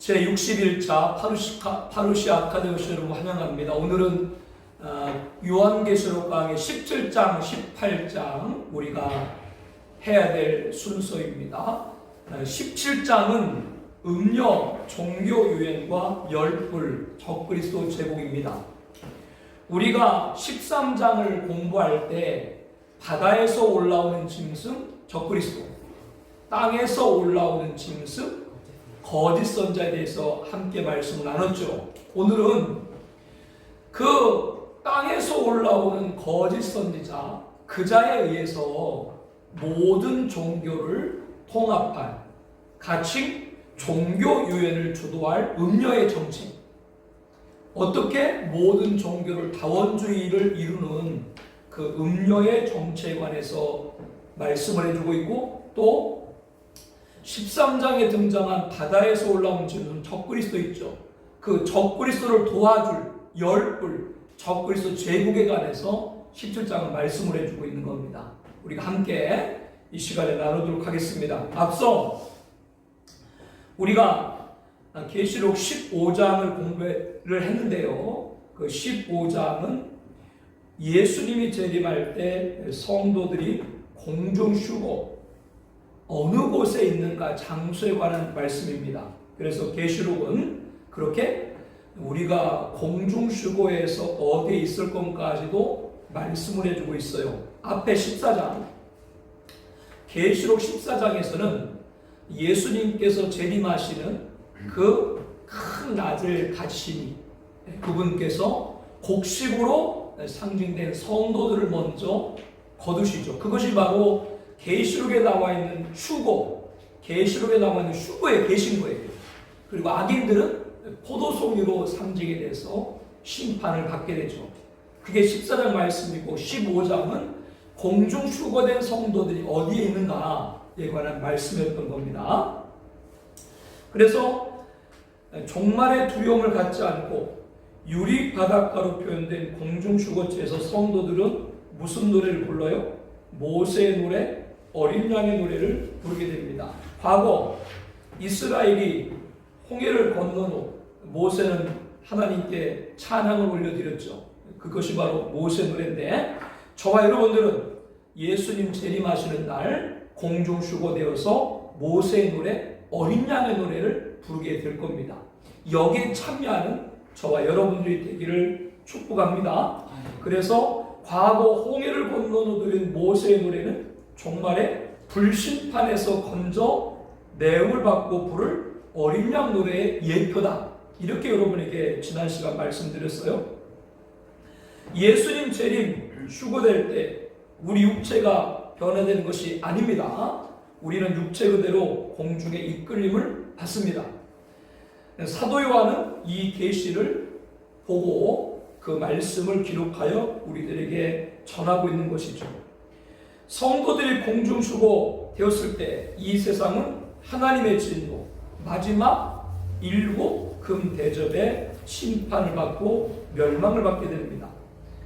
제61차 파루시 아카데오시 여러분 환영합니다. 오늘은 요한계시록 강의 17장, 18장 우리가 해야 될 순서입니다. 17장은 음녀, 종교 유행과 열불, 적그리스도 제국입니다. 우리가 13장을 공부할 때 바다에서 올라오는 짐승, 적그리스도, 땅에서 올라오는 짐승, 거짓 선자에 대해서 함께 말씀을 나눴죠. 오늘은 그 땅에서 올라오는 거짓 선지자, 그자에 의해서 모든 종교를 통합한, 같이 종교 유행을 주도할 음녀의 정책, 어떻게 모든 종교를 다원주의를 이루는 그 음녀의 정책에 관해서 말씀을 해주고 있고, 또 13장에 등장한 바다에서 올라온 짐승 적그리스도 있죠. 그 적그리스도를 도와줄 열불, 적그리스도 제국에 관해서 17장은 말씀을 해주고 있는 겁니다. 우리가 함께 이 시간에 나누도록 하겠습니다. 앞서 우리가 계시록 15장을 공부를 했는데요. 그 15장은 예수님이 재림할 때 성도들이 공중 휴거, 어느 곳에 있는가 장소에 관한 말씀입니다. 그래서 계시록은 그렇게 우리가 공중 휴거에서 어디에 있을 것까지도 말씀을 해주고 있어요. 앞에 14장, 계시록 14장에서는 예수님께서 재림하시는 그 큰 낮을 가지시니 그분께서 곡식으로 상징된 성도들을 먼저 거두시죠. 그것이 바로 계시록에 나와 있는 휴거, 계시록에 나와 있는 휴거에 계신 거예요. 그리고 악인들은 포도송이로 상징이 돼서 심판을 받게 되죠. 그게 14장 말씀이고 15장은 공중 휴거된 성도들이 어디에 있는가에 관한 말씀이었던 겁니다. 그래서 종말의 두려움을 갖지 않고 유리 바닷가로 표현된 공중 휴거지에서 성도들은 무슨 노래를 불러요? 모세의 노래, 어린 양의 노래를 부르게 됩니다. 과거 이스라엘이 홍해를 건넌 후 모세는 하나님께 찬양을 올려드렸죠. 그것이 바로 모세 노래인데, 저와 여러분들은 예수님 재림하시는 날 공중 휴거되어서 모세의 노래, 어린 양의 노래를 부르게 될 겁니다. 여기에 참여하는 저와 여러분들이 되기를 축복합니다. 그래서 과거 홍해를 건넌 후 드린 모세의 노래는 종말에 불심판에서 건져 내음을 받고 부를 어린 양 노래의 예표다. 이렇게 여러분에게 지난 시간 말씀드렸어요. 예수님 재림 휴거될 때 우리 육체가 변화되는 것이 아닙니다. 우리는 육체 그대로 공중에 이끌림을 받습니다. 사도 요한은 이 계시를 보고 그 말씀을 기록하여 우리들에게 전하고 있는 것이죠. 성도들이 공중 휴거 되었을 때 이 세상은 하나님의 진노, 마지막 일곱 금 대접의 심판을 받고 멸망을 받게 됩니다.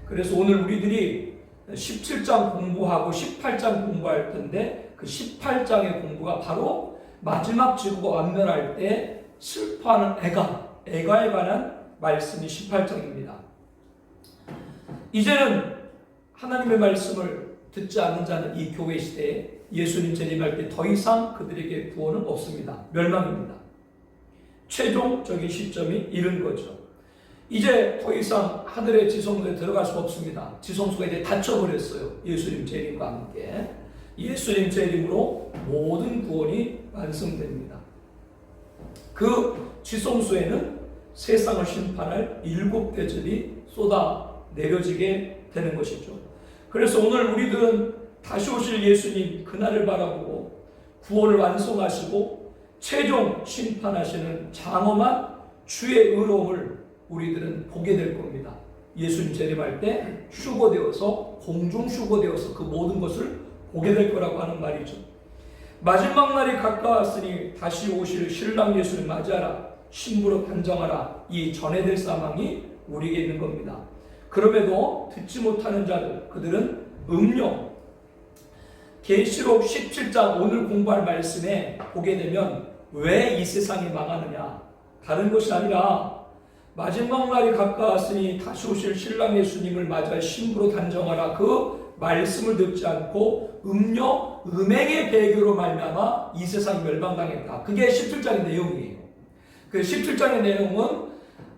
그래서 오늘 우리들이 17장 공부하고 18장 공부할 텐데, 그 18장의 공부가 바로 마지막 지구가 완멸할 때 슬퍼하는 애가에 관한 말씀이 18장입니다. 이제는 하나님의 말씀을 듣지 않는 자는 이 교회 시대에 예수님 재림할 때 더 이상 그들에게 구원은 없습니다. 멸망입니다. 최종적인 시점이 이른 거죠. 이제 더 이상 하늘의 지성소에 들어갈 수 없습니다. 지성소가 이제 닫혀버렸어요. 예수님 재림과 함께. 예수님 재림으로 모든 구원이 완성됩니다. 그 지성소에는 세상을 심판할 일곱 대접이 쏟아 내려지게 되는 것이죠. 그래서 오늘 우리들은 다시 오실 예수님 그날을 바라보고 구원을 완성하시고 최종 심판하시는 장엄한 주의 의로움을 우리들은 보게 될 겁니다. 예수님 재림할 때 휴거되어서, 공중 휴거되어서 그 모든 것을 보게 될 거라고 하는 말이죠. 마지막 날이 가까웠으니 다시 오실 신랑 예수를 맞이하라, 신부로 단정하라. 이 전해될 사망이 우리에게 있는 겁니다. 그럼에도 듣지 못하는 자들, 그들은 음료, 계시록 17장 오늘 공부할 말씀에 보게 되면 왜 이 세상이 망하느냐, 다른 것이 아니라 마지막 날이 가까웠으니 다시 오실 신랑 예수님을 맞아 신부로 단정하라. 그 말씀을 듣지 않고 음행의 배교로 말미암아 이 세상이 멸망당했다. 그게 17장의 내용이에요. 그 17장의 내용은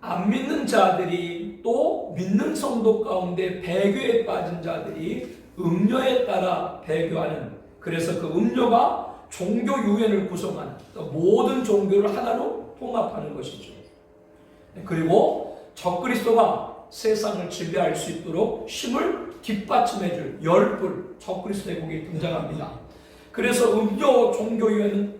안 믿는 자들이 또 믿는 성도 가운데 배교에 빠진 자들이 음료에 따라 배교하는, 그래서 그 음료가 종교 유행을 구성하는, 모든 종교를 하나로 통합하는 것이죠. 그리고 적그리스도가 세상을 지배할 수 있도록 힘을 뒷받침해줄 열불, 적그리스도 대국이 등장합니다. 그래서 음료 종교 유행은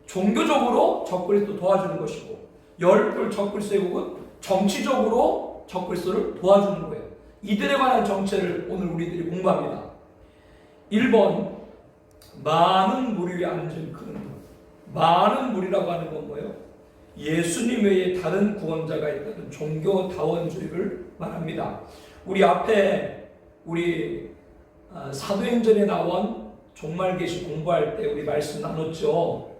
종교적으로 적그리스도 도와주는 것이고, 열불 적그리스도 대국은 정치적으로 적그리스도를 도와주는 거예요. 이들에 관한 정체를 오늘 우리들이 공부합니다. 1번, 많은 무리 위에 앉은 큰 문. 많은 무리라고 하는 건 뭐예요? 예수님 외에 다른 구원자가 있다는 종교다원주의를 말합니다. 우리 앞에 사도행전에 나온 종말계시 공부할 때 우리 말씀 나눴죠.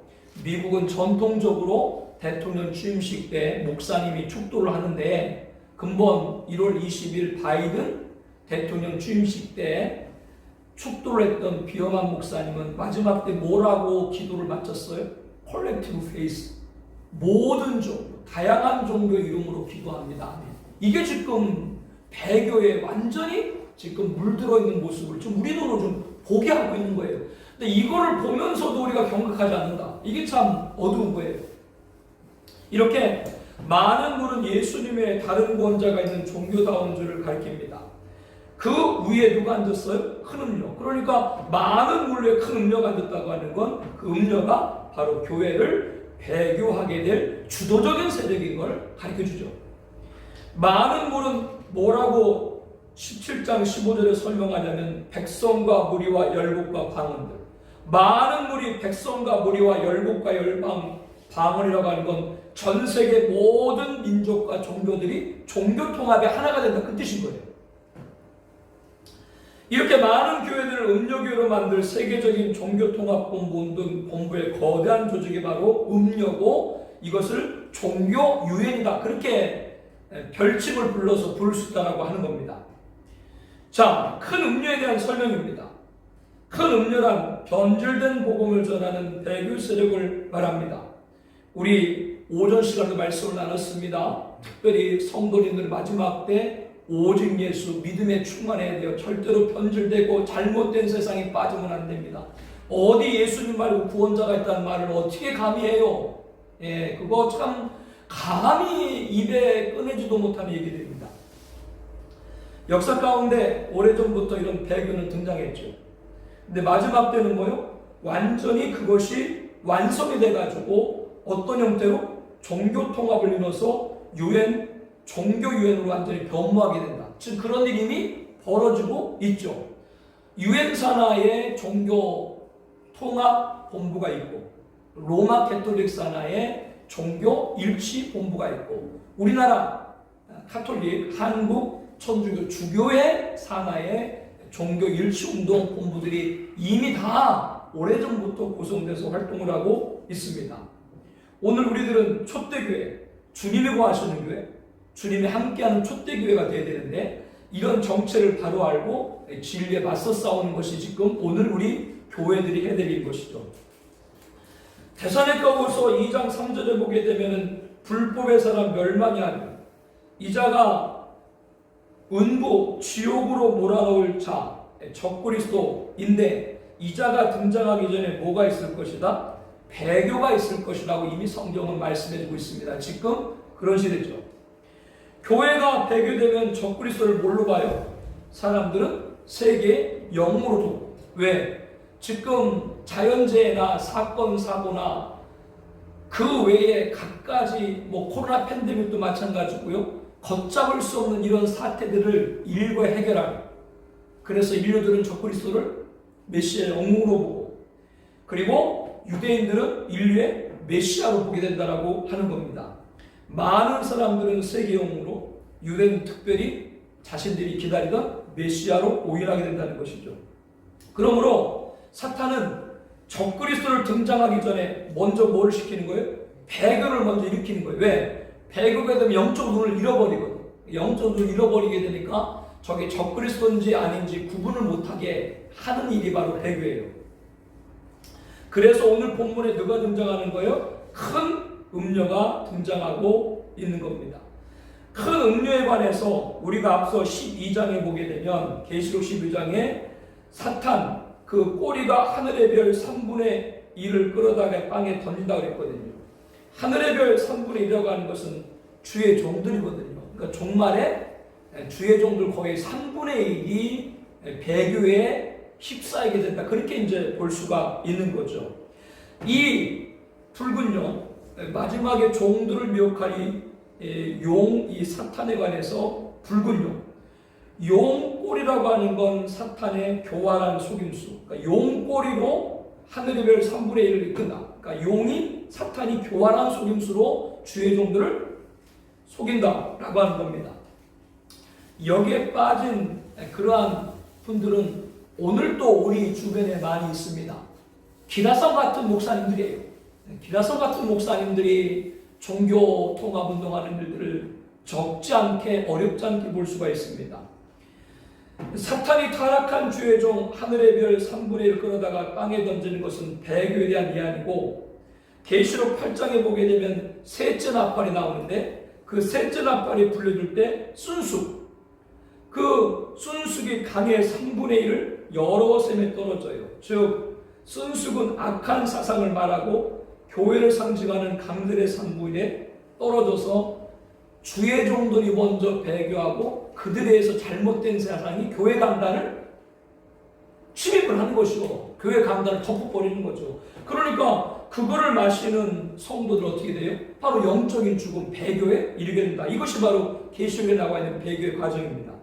미국은 전통적으로 대통령 취임식 때 목사님이 축도를 하는데, 근본 1월 20일 바이든 대통령 취임식 때 축도를 했던 비어만 목사님은 마지막 때 뭐라고 기도를 마쳤어요? 콜렉티브 페이스, 모든 종교, 다양한 종교 이름으로 기도합니다. 이게 지금 배교에 완전히 지금 물들어 있는 모습을 좀 우리 눈으로 좀 보게 하고 있는 거예요. 근데 이거를 보면서도 우리가 경각하지 않는다. 이게 참 어두운 거예요. 이렇게 많은 물은 예수님의 다른 구원자가 있는 종교다원주의를 가리킵니다. 그 위에 누가 앉았어요? 큰 음료. 그러니까 많은 물 위에 큰 음료가 앉았다고 하는 건 그 음료가 바로 교회를 배교하게 될 주도적인 세력인 걸 가르쳐주죠. 많은 물은 뭐라고 17장 15절에 설명하냐면 백성과 무리와 열국과 방언들. 많은 물이 백성과 무리와 열국과 방언이라고 하는 건 전 세계 모든 민족과 종교들이 종교 통합의 하나가 된다, 그 뜻인 거예요. 이렇게 많은 교회들을 음료교회로 만들 세계적인 종교통합본부의 거대한 조직이 바로 음료고, 이것을 종교 유행이다, 그렇게 별칭을 불러서 부를 수 있다고 하는 겁니다. 자, 큰 음료에 대한 설명입니다. 큰 음료란 변질된 복음을 전하는 배교 세력을 말합니다. 우리 오전 시간도 말씀을 나눴습니다. 특별히 성도님들 마지막 때 오직 예수 믿음에 충만해야 돼요. 절대로 변질되고 잘못된 세상에 빠지면 안 됩니다. 어디 예수님 말고 구원자가 있다는 말을 어떻게 감히 해요? 그거 참 감히 입에 꺼내지도 못하는 얘기들입니다. 역사 가운데 오래전부터 이런 배교는 등장했죠. 근데 마지막 때는 뭐요? 완전히 그것이 완성이 돼가지고 어떤 형태로 종교 통합을 이뤄서 종교 유행으로 완전히 변모하게 된다. 지금 그런 일이 이미 벌어지고 있죠. 유엔 산하에 종교 통합 본부가 있고, 로마 캐톨릭 산하에 종교 일치 본부가 있고, 우리나라 카톨릭, 한국 천주교 주교회 산하에 종교 일치 운동 본부들이 이미 다 오래전부터 구성돼서 활동을 하고 있습니다. 오늘 우리들은 촛대교회, 주님이 구하시는 교회, 주님이 함께하는 촛대교회가 되어야 되는데, 이런 정체를 바로 알고 진리에 맞서 싸우는 것이 지금 오늘 우리 교회들이 해야 될 것이죠. 데살로니가후서 2장 3절에 보게 되면은 불법의 사람 멸망이 하리라. 이자가 은부 지옥으로 몰아넣을 자, 적그리스도인데, 이자가 등장하기 전에 뭐가 있을 것이다? 배교가 있을 것이라고 이미 성경은 말씀해주고 있습니다. 지금 그런 시대죠. 교회가 배교되면 적그리스도를 뭘로 봐요? 사람들은 세계의 영으로 두고. 왜? 지금 자연재해나 사건 사고나 그 외에 갖가지 코로나 팬데믹도 마찬가지고요. 걷잡을 수 없는 이런 사태들을 일과 해결하는, 그래서 인류들은 적그리스도를 메시아의 영으로 보고, 그리고 유대인들은 인류의 메시아로 보게 된다라고 하는 겁니다. 많은 사람들은 세계 영으로, 유대인 특별히 자신들이 기다리던 메시아로 오인하게 된다는 것이죠. 그러므로 사탄은 적그리스도를 등장하기 전에 먼저 뭘 시키는 거예요? 배교를 먼저 일으키는 거예요. 왜? 배교가 되면 영적 눈을 잃어버리거든. 영적 눈을 잃어버리게 되니까 저게 적그리스도인지 아닌지 구분을 못하게 하는 일이 바로 배교예요. 그래서 오늘 본문에 누가 등장하는 거예요? 큰 음녀가 등장하고 있는 겁니다. 큰 음녀에 관해서 우리가 앞서 12장에 보게 되면 계시록 12장에 사탄 그 꼬리가 하늘의 별 3분의 1을 끌어다가 땅에 던진다고 그랬거든요. 하늘의 별 3분의 1이라고 하는 것은 주의 종들이거든요. 그러니까 종말에 주의 종들 거의 3분의 1이 배교에 휩싸이게 된다. 그렇게 이제 볼 수가 있는 거죠. 이 붉은 용, 마지막에 종들을 미혹할 이 사탄에 관해서 붉은 용, 용꼬리라고 하는 건 사탄의 교활한 속임수. 그러니까 용꼬리로 하늘의 별 3분의 1을 이끈다. 그러니까 용이 사탄이 교활한 속임수로 주의 종들을 속인다라고 하는 겁니다. 여기에 빠진 그러한 분들은 오늘도 우리 주변에 많이 있습니다. 기라성 같은 목사님들이에요. 기라성 같은 목사님들이 종교 통합 운동하는 일들을 적지 않게 어렵지 않게 볼 수가 있습니다. 사탄이 타락한 주의 종 하늘의 별 3분의 1을 끌어다가 땅에 던지는 것은 배교에 대한 이야기고, 계시록 8장에 보게 되면 셋째 나팔이 나오는데 그 셋째 나팔이 불려줄 때 순수, 그 순수기 강의 3분의 1을 여러 셈에 떨어져요. 즉 순수군 악한 사상을 말하고 교회를 상징하는 강들의 3분의 1에 떨어져서 주의 종들이 먼저 배교하고 그들에 의해서 잘못된 사상이 교회 강단을 침입을 하는 것이고 교회 강단을 덮어버리는 거죠. 그러니까 그거를 마시는 성도들 어떻게 돼요? 바로 영적인 죽음, 배교에 이르게 된다. 이것이 바로 계시록에 나와 있는 배교의 과정입니다.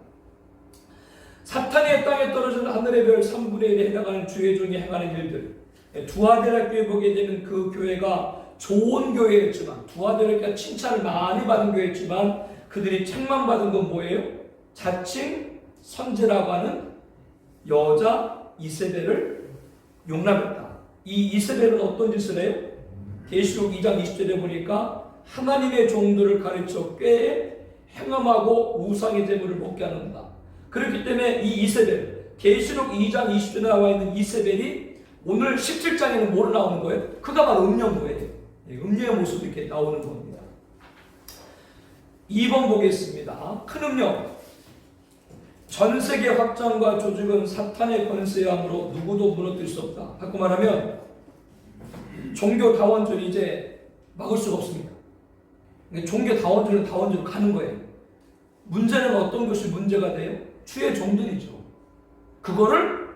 사탄의 땅에 떨어진 하늘의 별 3분의 1에 해당하는 주의 종이 행하는 일들, 두아데라 교회 보게 되면 그 교회가 좋은 교회였지만, 두아데라가 칭찬을 많이 받은 교회였지만 그들이 책망받은 건 뭐예요? 자칭 선제라고 하는 여자 이세벨을 용납했다. 이 이세벨은 어떤 짓을 해요? 계시록 2장 20절에 보니까 하나님의 종들을 가르쳐 꾀에 행함하고 우상의 제물을 먹게 하는다. 그렇기 때문에 이 이세벨, 계시록 2장 20절에 나와 있는 이세벨이 오늘 17장에는 뭐로 나오는 거예요? 그가 바로 음녀인 거예요. 음녀의 모습이 이렇게 나오는 겁니다. 2번 보겠습니다. 큰 음녀. 전 세계 확장과 조직은 사탄의 권세에 함으로 누구도 무너뜨릴 수 없다. 바꿔 말하면 종교 다원주는 이제 막을 수가 없습니다. 종교 다원주는 다원주로 가는 거예요. 문제는 어떤 것이 문제가 돼요? 주의 종들이죠. 그거를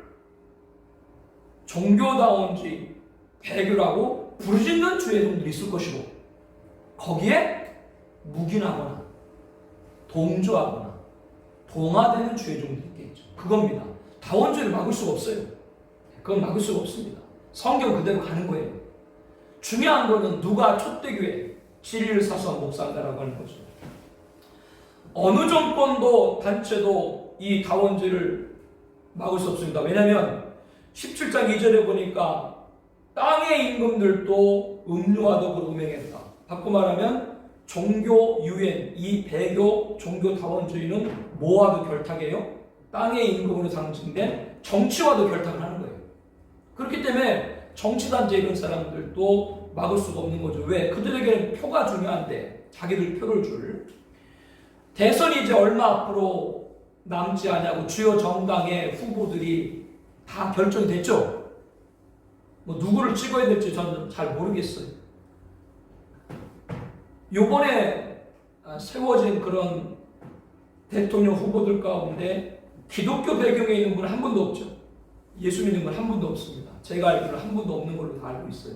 종교다원주의, 배교라고 부르짖는 주의 종들이 있을 것이고, 거기에 묵인하거나 동조하거나 동화되는 주의 종들이 있겠죠. 그겁니다. 다원주의를 막을 수가 없어요. 그건 막을 수가 없습니다. 성경 그대로 가는 거예요. 중요한 거는 누가 촛대교회 진리를 사수한 목사인가라고 하는 거죠. 어느 정권도 단체도 이 다원주의를 막을 수 없습니다. 왜냐하면 17장 2절에 보니까 땅의 임금들도 음료와 더불어 음행했다. 바꿔 말하면 종교 유엔, 이 배교 종교 다원주의는 뭐와도 결탁해요? 땅의 임금으로 상징된 정치와도 결탁을 하는 거예요. 그렇기 때문에 정치단체 이런 사람들도 막을 수가 없는 거죠. 왜? 그들에게는 표가 중요한데, 자기들 표를 줄. 대선이 이제 얼마 앞으로 남지 않냐고 주요 정당의 후보들이 다 결정이 됐죠. 뭐 누구를 찍어야 될지 저는 잘 모르겠어요. 요번에 세워진 그런 대통령 후보들 가운데 기독교 배경에 있는 분은 한 분도 없죠. 예수 믿는 분 한 분도 없습니다. 제가 알기로는 한 분도 없는 걸로 다 알고 있어요.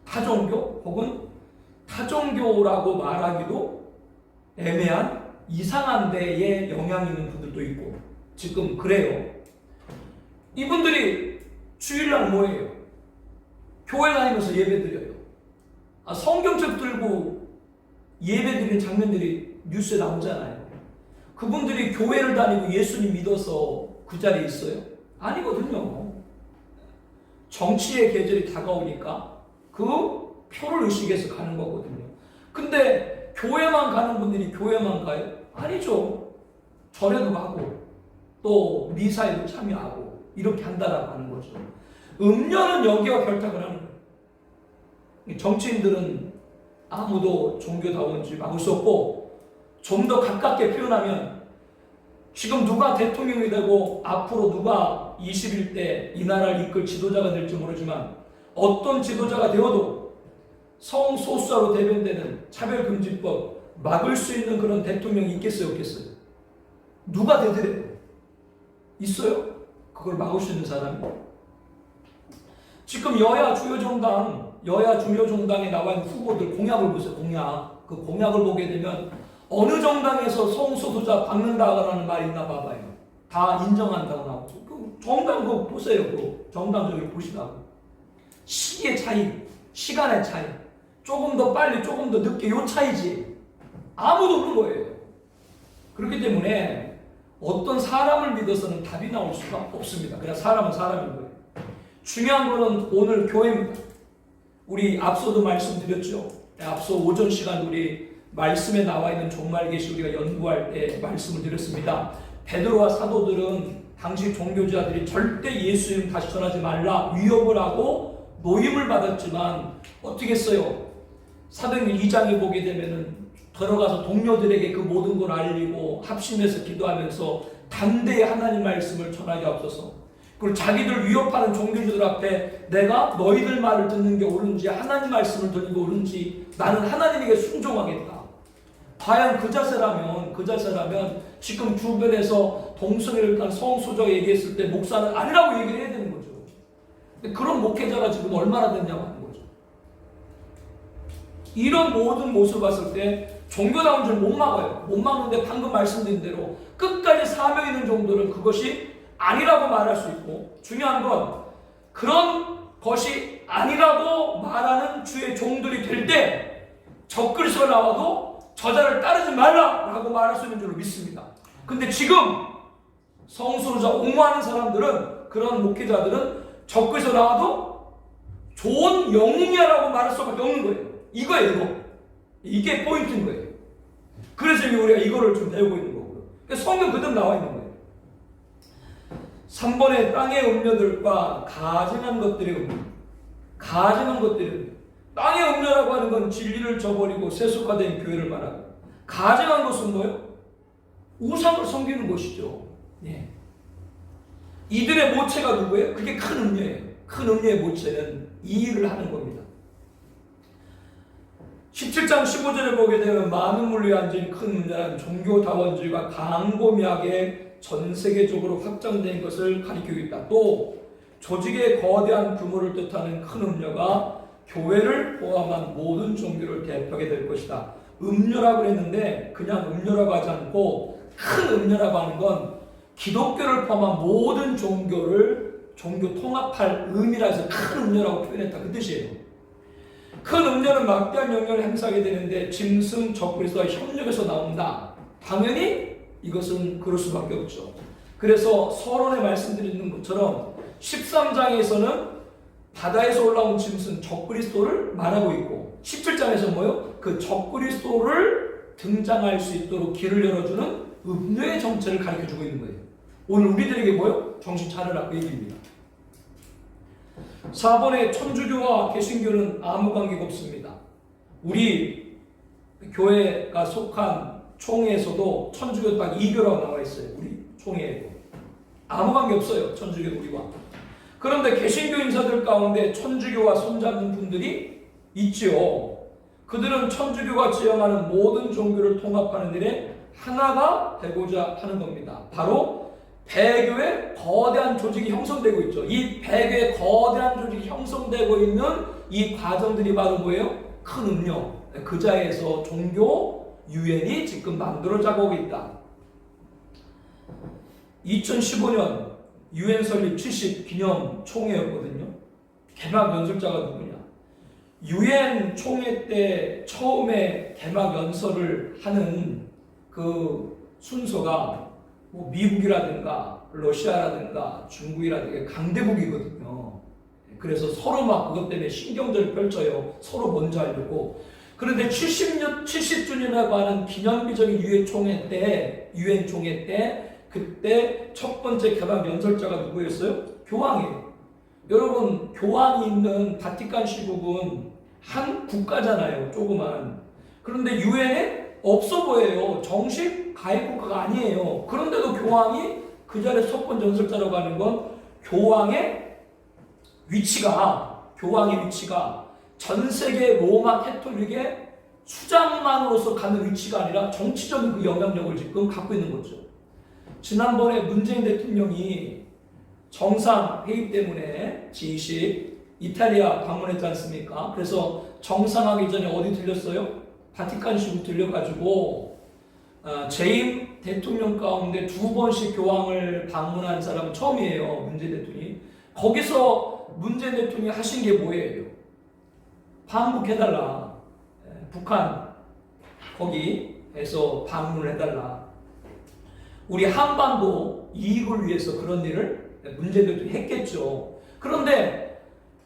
타종교 혹은 타종교라고 말하기도 애매한 이상한 데에 영향이 있는 분들도 있고 지금 그래요. 이분들이 주일날 뭐예요? 교회 다니면서 예배드려요. 성경책 들고 예배드리는 장면들이 뉴스에 나오잖아요. 그분들이 교회를 다니고 예수님 믿어서 그 자리에 있어요? 아니거든요. 정치의 계절이 다가오니까 그 표를 의식해서 가는 거거든요. 근데 교회만 가는 분들이 교회만 가요? 아니죠. 절에도 가고 또 미사에도 참여하고 이렇게 한다라고 하는 거죠. 음료는 여기와 결탁을 하는 거예요. 정치인들은 아무도 종교다운지 막을 수 없고, 좀 더 가깝게 표현하면 지금 누가 대통령이 되고 앞으로 누가 21대 이 나라를 이끌 지도자가 될지 모르지만 어떤 지도자가 되어도 성소수자로 대변되는 차별금지법 막을 수 있는 그런 대통령이 있겠어요, 없겠어요? 누가 되더라도 있어요? 그걸 막을 수 있는 사람이? 지금 여야 주요 정당에 나와 있는 후보들 공약을 보세요. 공약. 그 공약을 보게 되면 어느 정당에서 성소수자 박는다라는 말이 있나 봐봐요. 다 인정한다고 나오고. 그 정당 그거 보세요. 그 정당 저기 보시라고. 시기의 차이, 시간의 차이. 조금 더 빨리, 조금 더 늦게 요 차이지. 아무도 없는 거예요. 그렇기 때문에 어떤 사람을 믿어서는 답이 나올 수가 없습니다. 그냥 사람은 사람인 거예요. 중요한 거는 오늘 교회입니다. 우리 앞서도 말씀드렸죠. 앞서 오전 시간 우리 말씀에 나와 있는 종말 계시 우리가 연구할 때 말씀을 드렸습니다. 베드로와 사도들은 당시 종교자들이 절대 예수 이름 다시 전하지 말라 위협을 하고 노임을 받았지만 어떻게 했어요? 사도행전 2장에 보게 되면은 들어가서 동료들에게 그 모든 걸 알리고 합심해서 기도하면서 담대히 하나님 말씀을 전하게 하옵소서. 그리고 자기들 위협하는 종교주들 앞에 내가 너희들 말을 듣는 게 옳은지 하나님 말씀을 듣는 게 옳은지 나는 하나님에게 순종하겠다. 과연 그 자세라면 지금 주변에서 동성애를 한 성소자가 얘기했을 때 목사는 아니라고 얘기를 해야 되는 거죠. 근데 그런 목회자가 지금 얼마나 됐냐고 하는 거죠. 이런 모든 모습을 봤을 때 종교다운 줄 못 막아요. 못 막는데 방금 말씀드린 대로 끝까지 사명 있는 정도는 그것이 아니라고 말할 수 있고, 중요한 건 그런 것이 아니라고 말하는 주의 종들이 될 때 적그리스도가 나와도 저자를 따르지 말라라고 말할 수 있는 줄로 믿습니다. 근데 지금 성소수자 옹호하는 사람들은, 그런 목회자들은 적그리스도 나와도 좋은 영웅이야라고 말할 수밖에 없는 거예요. 이거예요. 이게 포인트인 거예요. 그래서 우리가 이거를 좀 배우고 있는 거고요. 성경 그대로 나와 있는 거예요. 3번에 땅의 음료들과 가증한 것들의 음료. 가증한 것들의 음료. 땅의 음료라고 하는 건 진리를 저버리고 세속화된 교회를 말하고, 가증한 것은 뭐예요? 우상을 섬기는 것이죠. 예. 이들의 모체가 누구예요? 그게 큰 음료예요. 큰 음료의 모체는 이 일을 하는 겁니다. 17장 15절에 보게 되면 많은 물류에 앉은 큰 음료란 종교다원주의가 광범위하게 전 세계적으로 확장된 것을 가리키고 있다. 또 조직의 거대한 규모를 뜻하는 큰 음료가 교회를 포함한 모든 종교를 대표하게 될 것이다. 음료라고 했는데 그냥 음료라고 하지 않고 큰 음료라고 하는 건 기독교를 포함한 모든 종교를 종교 통합할 의미라 해서 큰 음료라고 표현했다. 그 뜻이에요. 큰 음료는 막대한 영향을 행사하게 되는데 짐승 적그리스도와 협력해서 나온다. 당연히 이것은 그럴 수밖에 없죠. 그래서 서론에 말씀드리는 것처럼 13장에서는 바다에서 올라온 짐승 적그리스도를 말하고 있고 17장에서 뭐요? 그 적그리스도를 등장할 수 있도록 길을 열어주는 음료의 정체를 가르쳐주고 있는 거예요. 오늘 우리들에게 뭐요? 정신 차려라 그 얘기입니다. 4번에 천주교와 개신교는 아무 관계가 없습니다. 우리 교회가 속한 총회에서도 천주교 딱 2교라고 나와 있어요. 우리 총회에도. 아무 관계 없어요. 천주교 우리와. 그런데 개신교 인사들 가운데 천주교와 손잡는 분들이 있지요. 그들은 천주교가 지향하는 모든 종교를 통합하는 일에 하나가 되고자 하는 겁니다. 바로 배교의 거대한 조직이 형성되고 있죠. 이 배교의 거대한 조직이 형성되고 있는 이 과정들이 바로 뭐예요? 큰 음료. 그 자리에서 종교 유엔이 지금 만들어지고 있다. 2015년 유엔 설립 70 기념 총회였거든요. 개막 연설자가 누구냐? 유엔 총회 때 처음에 개막 연설을 하는 그 순서가 뭐 미국이라든가 러시아라든가 중국이라든가 강대국이거든요. 그래서 서로 막 그것 때문에 신경전을 펼쳐요. 서로 먼저 하려고. 그런데 70주년이라고 하는 기념비적인 유엔 총회 때 그때 첫 번째 개방 연설자가 누구였어요? 교황이에요. 여러분, 교황이 있는 바티칸 시국은 한 국가잖아요. 조그만. 그런데 유엔에 없어 보여요. 정식 가입 국가가 아니에요. 그런데도 교황이 그 자리에 첫 번째 연설자라고 하는 건 교황의 위치가 전 세계 로마 캐톨릭의 수장만으로서 가는 위치가 아니라 정치적인 그 영향력을 지금 갖고 있는 거죠. 지난번에 문재인 대통령이 정상회의 때문에 G20 이탈리아 방문했지 않습니까? 그래서 정상하기 전에 어디 들렸어요? 바티칸시국 들려가지고 재임 대통령 가운데 2번씩 교황을 방문한 사람은 처음이에요. 문재인 대통령이. 거기서 문재인 대통령이 하신 게 뭐예요? 방북해달라. 북한 거기에서 방문을 해달라. 우리 한반도 이익을 위해서 그런 일을 문재인 대통령이 했겠죠. 그런데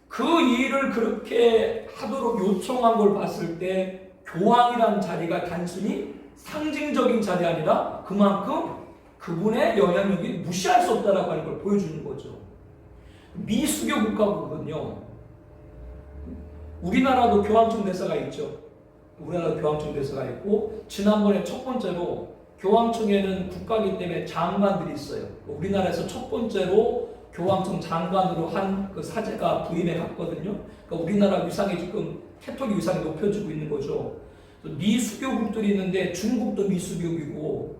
그 일을 그렇게 하도록 요청한 걸 봤을 때 교황이라는 자리가 단순히 상징적인 자리 아니라 그만큼 그분의 영향력이 무시할 수 없다라고 하는 걸 보여주는 거죠. 미수교 국가거든요. 우리나라도 교황청 대사가 있죠. 우리나라도 교황청 대사가 있고, 지난번에 첫 번째로 교황청에는 국가이기 때문에 장관들이 있어요. 우리나라에서 첫 번째로 교황청 장관으로 한 그 사제가 부임해 갔거든요. 그러니까 우리나라 위상이 지금 캐톨릭 위상이 높여지고 있는 거죠. 미수교국들이 있는데 중국도 미수교국이고,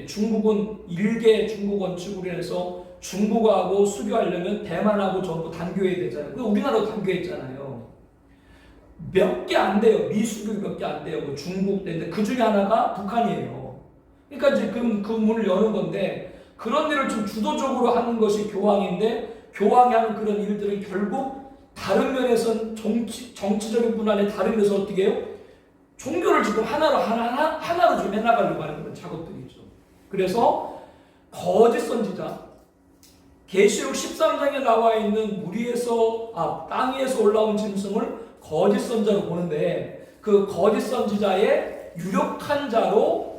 중국은 일개 중국 원칙으로 해서 중국하고 수교하려면 대만하고 전부 단교해야 되잖아요. 우리나라도 단교했잖아요. 몇 개 안 돼요. 미수교국이 몇 개 안 돼요. 중국 때인데 그 중에 하나가 북한이에요. 그러니까 이제 그 문을 여는 건데, 그런 일을 좀 주도적으로 하는 것이 교황인데, 교황이 하는 그런 일들은 결국 다른 면에서는 정치적인 분 안에 다른 면에서 어떻게 해요? 종교를 지금 하나로 좀 해나가려고 하는 그런 작업들이죠. 그래서 거짓 선지자, 계시록 13장에 나와 있는 땅 위에서 올라온 짐승을 거짓 선지자로 보는데, 그 거짓 선지자의 유력한 자로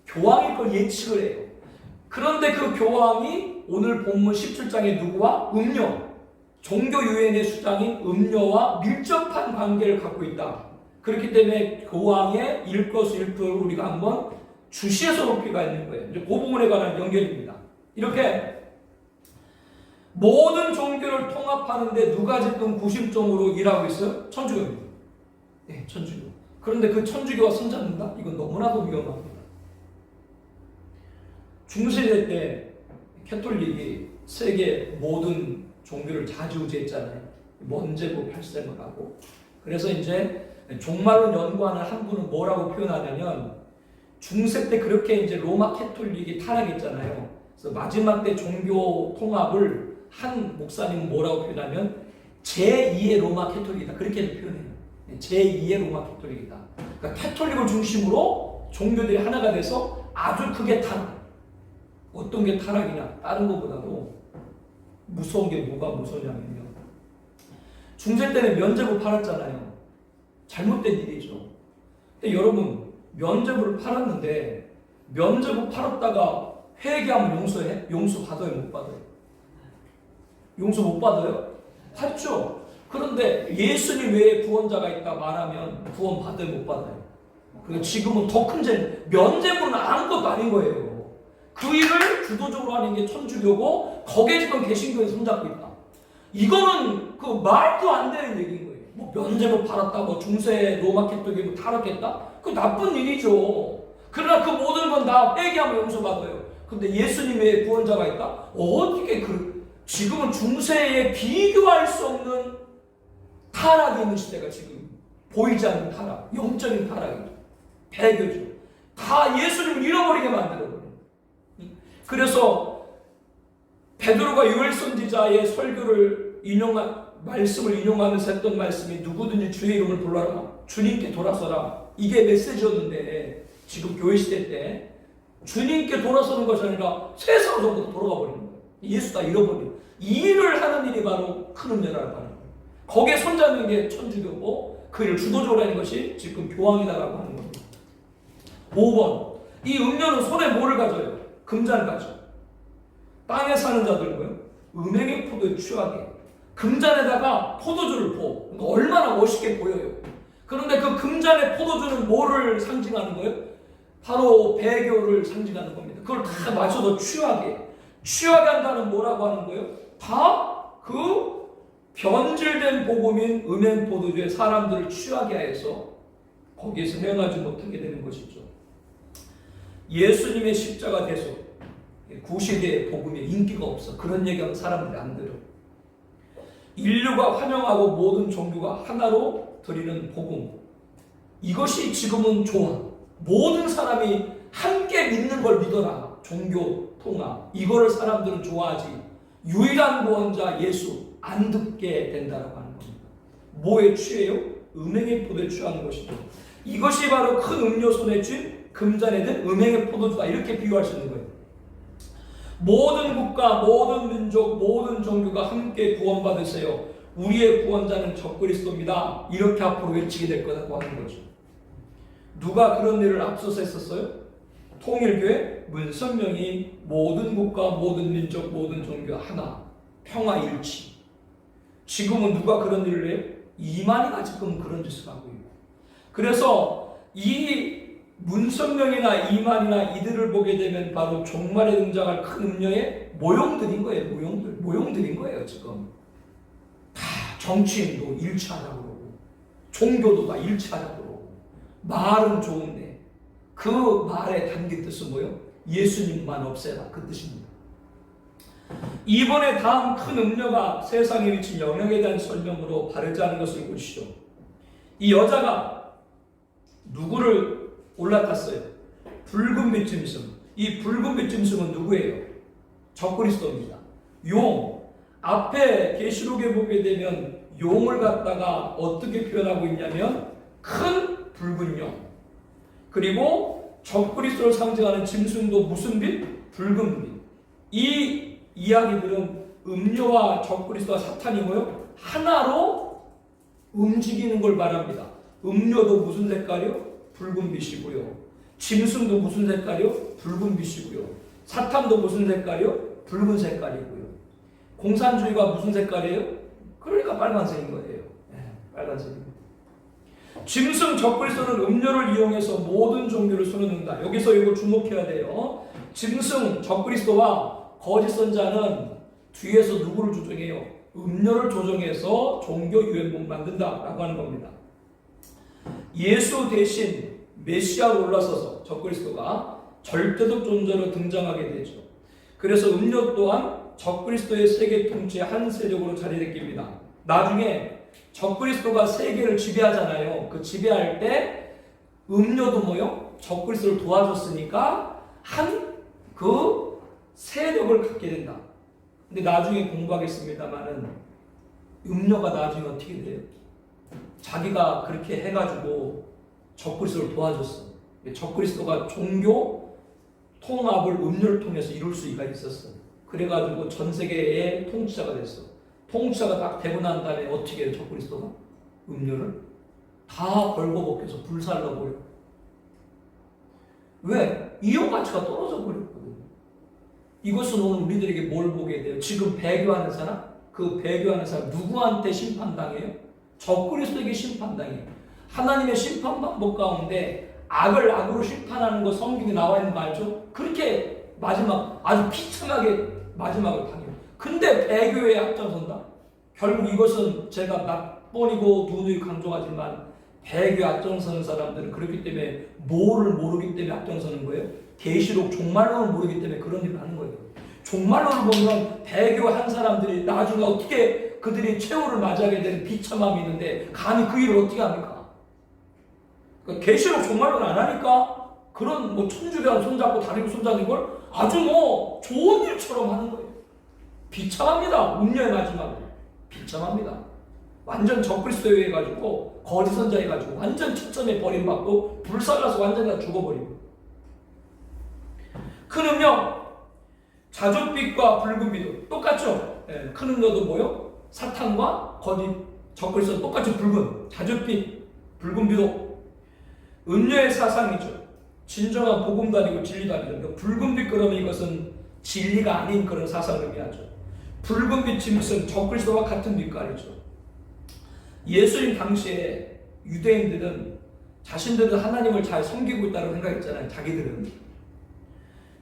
교황일 걸 예측을 해요. 그런데 그 교황이 오늘 본문 17장에 누구와? 종교 유엔의 수장인 음녀와 밀접한 관계를 갖고 있다. 그렇기 때문에 교황의 일거수일투를 우리가 한번 주시해서 볼 필요가 있는 거예요. 이제 그 부분에 관한 연결입니다. 이렇게 모든 종교를 통합하는데 누가 지금 구심점으로 일하고 있어요? 천주교입니다. 네, 천주교. 그런데 그 천주교가 손잡는다? 이건 너무나도 위험합니다. 중세시대 때 캐톨릭이 세계 모든 종교를 좌지우지했잖아요. 먼제부 발생을 하고. 그래서 이제 종말론 연구하는 한 분은 뭐라고 표현하냐면, 중세 때 그렇게 이제 로마 캐톨릭이 타락했잖아요. 그래서 마지막 때 종교 통합을 한 목사님은 뭐라고 표현하면 제2의 로마 캐톨릭이다. 그렇게 표현해요. 제2의 로마 캐톨릭이다. 그러니까 캐톨릭을 중심으로 종교들이 하나가 돼서 아주 크게 타락. 어떤 게 타락이냐? 다른 것보다도 무서운 게 뭐가 무서우냐면요. 중세 때는 면제부 팔았잖아요. 잘못된 일이죠. 근데 여러분, 면제부를 팔았는데 면제부 팔았다가 회개하면 용서해? 용서 받아요? 못 받아요? 용서 못 받아요? 받죠. 그런데 예수님 외에 구원자가 있다 말하면 구원 받아요? 못 받아요? 그리고 지금은 더 큰 죄, 면제부는 아무것도 아닌 거예요. 그 일을 주도적으로 하는 게 천주교고, 거기에 지금 개신교에 손잡고 있다. 이거는 그 말도 안 되는 얘기인 거예요. 뭐 면제부 팔았다, 뭐 중세 로마 캐톨릭이 뭐 타락했다? 그 나쁜 일이죠. 그러나 그 모든 건 다 회개하면 용서받아요. 근데 예수님 외에 구원자가 있다? 어떻게 지금은 중세에 비교할 수 없는 타락이 있는 시대가 지금 보이지 않는 타락, 영적인 타락이죠. 배교죠. 다 예수님을 잃어버리게 만들어버려요. 그래서 베드로가 요엘 선지자의 설교를 말씀을 인용하면서 했던 말씀이 누구든지 주의 이름을 불러라, 주님께 돌아서라. 이게 메시지였는데, 지금 교회 시대 때 주님께 돌아서는 것이 아니라 세상으로 전부 돌아가 버리는 거예요. 예수 다 잃어버려. 이 일을 하는 일이 바로 큰 음료라고 하는 거예요. 거기에 손잡는 게 천주교고 그 일을 주도적으로 하는 것이 지금 교황이다라고 하는 겁니다. 5번. 이 음료는 손에 뭐를 가져요? 금잔을 가져. 땅에 사는 자들은 뭐예요? 음행의 포도에 취하게 금잔에다가 포도주를 부어. 그러니까 얼마나 멋있게 보여요. 그런데 그 금잔의 포도주는 뭐를 상징하는 거예요? 바로 배교를 상징하는 겁니다. 그걸 다 마셔서 취하게 한다는 뭐라고 하는 거예요? 다 그 변질된 복음인 음행 포도주에 사람들을 취하게 해서 거기에서 헤어나지 못하게 되는 것이죠. 예수님의 십자가 대속, 구시대의 복음에 인기가 없어. 그런 얘기하면 사람들이 안 들어. 인류가 환영하고 모든 종교가 하나로 드리는 복음. 이것이 지금은 좋아. 모든 사람이 함께 믿는 걸 믿어라. 종교 통합. 이거를 사람들은 좋아하지. 유일한 구원자 예수 안 듣게 된다라고 하는 겁니다. 뭐에 취해요? 음행의 포도에 취하는 것이죠. 이것이 바로 큰 음료 손에 쥔 금잔에 든 음행의 포도주다. 이렇게 비유할 수 있는 거예요. 모든 국가, 모든 민족, 모든 종교가 함께 구원받으세요. 우리의 구원자는 적그리스도입니다. 이렇게 앞으로 외치게 될 거라고 하는 거죠. 누가 그런 일을 앞서서 했었어요? 통일교회 문선명이 모든 국가, 모든 민족, 모든 종교 하나, 평화일치. 지금은 누가 그런 일을 해요? 이만희가 지금 그런 짓을 하고 있고. 그래서 이 문선명이나 이만희나 이들을 보게 되면 바로 종말에 등장할 큰 음료의 모형들인 거예요. 모형들인 거예요. 지금 다 정치인도 일치하자고 그러고 종교도 다 일치하자고 그러고 말은 좋은데 그 말에 담긴 뜻은 뭐예요? 예수님만 없애라, 그 뜻입니다. 이번에 다음 큰 음료가 세상에 미친 영향에 대한 설명으로 바르지 않은 것을 보시죠. 이 여자가 누구를 올라탔어요? 붉은 빛 짐승. 이 붉은 빛 짐승은 누구예요? 적그리스도입니다. 용. 앞에 계시록에 보게 되면 용을 갖다가 어떻게 표현하고 있냐면 큰 붉은 용. 그리고 적그리스도를 상징하는 짐승도 무슨 빛? 붉은 빛. 이 이야기들은 음료와 적그리스도와 사탄이 뭐요? 하나로 움직이는 걸 말합니다. 음료도 무슨 색깔이요? 붉은 빛이고요. 짐승도 무슨 색깔이요? 붉은 빛이고요. 사탄도 무슨 색깔이요? 붉은 색깔이고요. 공산주의가 무슨 색깔이에요? 그러니까 빨간색인 거예요. 빨간색입니다. 짐승 적그리스도는 음료를 이용해서 모든 종교를 손해놓는다. 여기서 이거 주목해야 돼요. 짐승 적그리스도와 거짓 선자는 뒤에서 누구를 조정해요? 음료를 조정해서 종교 유행복 만든다라고 하는 겁니다. 예수 대신 메시아로 올라서서 적그리스도가 절대적 존재로 등장하게 되죠. 그래서 음료 또한 적그리스도의 세계 통치의 한 세력으로 자리잡힙니다. 나중에 적그리스도가 세계를 지배하잖아요. 그 지배할 때 음료도 뭐요? 적그리스도를 도와줬으니까 한 그 세력을 갖게 된다. 근데 나중에 공부하겠습니다만은 음료가 나중에 어떻게 돼요? 자기가 그렇게 해가지고 적그리스도를 도와줬어. 적그리스도가 종교 통합을 음료를 통해서 이룰 수가 있었어. 그래가지고 전 세계의 통치자가 됐어. 통치자가 딱 되고 난 다음에 어떻게 해요? 적그리스도가 음료를 다 벌거벗겨서 불살라버려. 왜? 이용 가치가 떨어져 버렸거든요. 이것은 오늘 우리들에게 뭘 보게 돼요? 지금 배교하는 사람? 그 배교하는 사람 누구한테 심판당해요? 적그리스도에게 심판당해요. 하나님의 심판 방법 가운데 악을 악으로 심판하는 거 성경에 나와 있는 거 알죠? 그렇게 마지막 아주 비참하게 마지막을 당해요. 근데 배교에 앞장선다? 결국 이것은 제가 몇 번이고 누누이 강조하지만 배교에 앞장서는 사람들은 그렇기 때문에 뭐를 모르기 때문에 앞장서는 거예요? 계시록 종말론을 모르기 때문에 그런 일을 하는 거예요. 종말론을 보면 배교한 사람들이 나중에 어떻게 그들이 최후를 맞이하게 되는 비참함이 있는데 감히 그 일을 어떻게 합니까? 그러니까 계시록 종말론 안 하니까 그런 뭐 천주교한 손잡고 다리로 손잡는 걸 아주 뭐 좋은 일처럼 하는 거예요. 비참합니다. 운명의 마지막은 비참합니다. 완전 적그리스도에 해가지고 거짓 선자 해가지고 완전 초점에 버림받고 불살라서 완전 다 죽어버리고. 큰 음료 자줏빛과 붉은 빛도 똑같죠. 큰 음료도 뭐요? 사탄과 거짓 적그리스도 똑같이 붉은 자줏빛, 붉은 빛도 음료의 사상이죠. 진정한 복음도 아니고 진리도 아니죠. 붉은 빛 그러면 이것은 진리가 아닌 그런 사상을 의미하죠. 붉은 빛이 무슨 적그리스도와 같은 빛깔이죠. 예수님 당시에 유대인들은 자신들은 하나님을 잘 섬기고 있다고 생각했잖아요. 자기들은.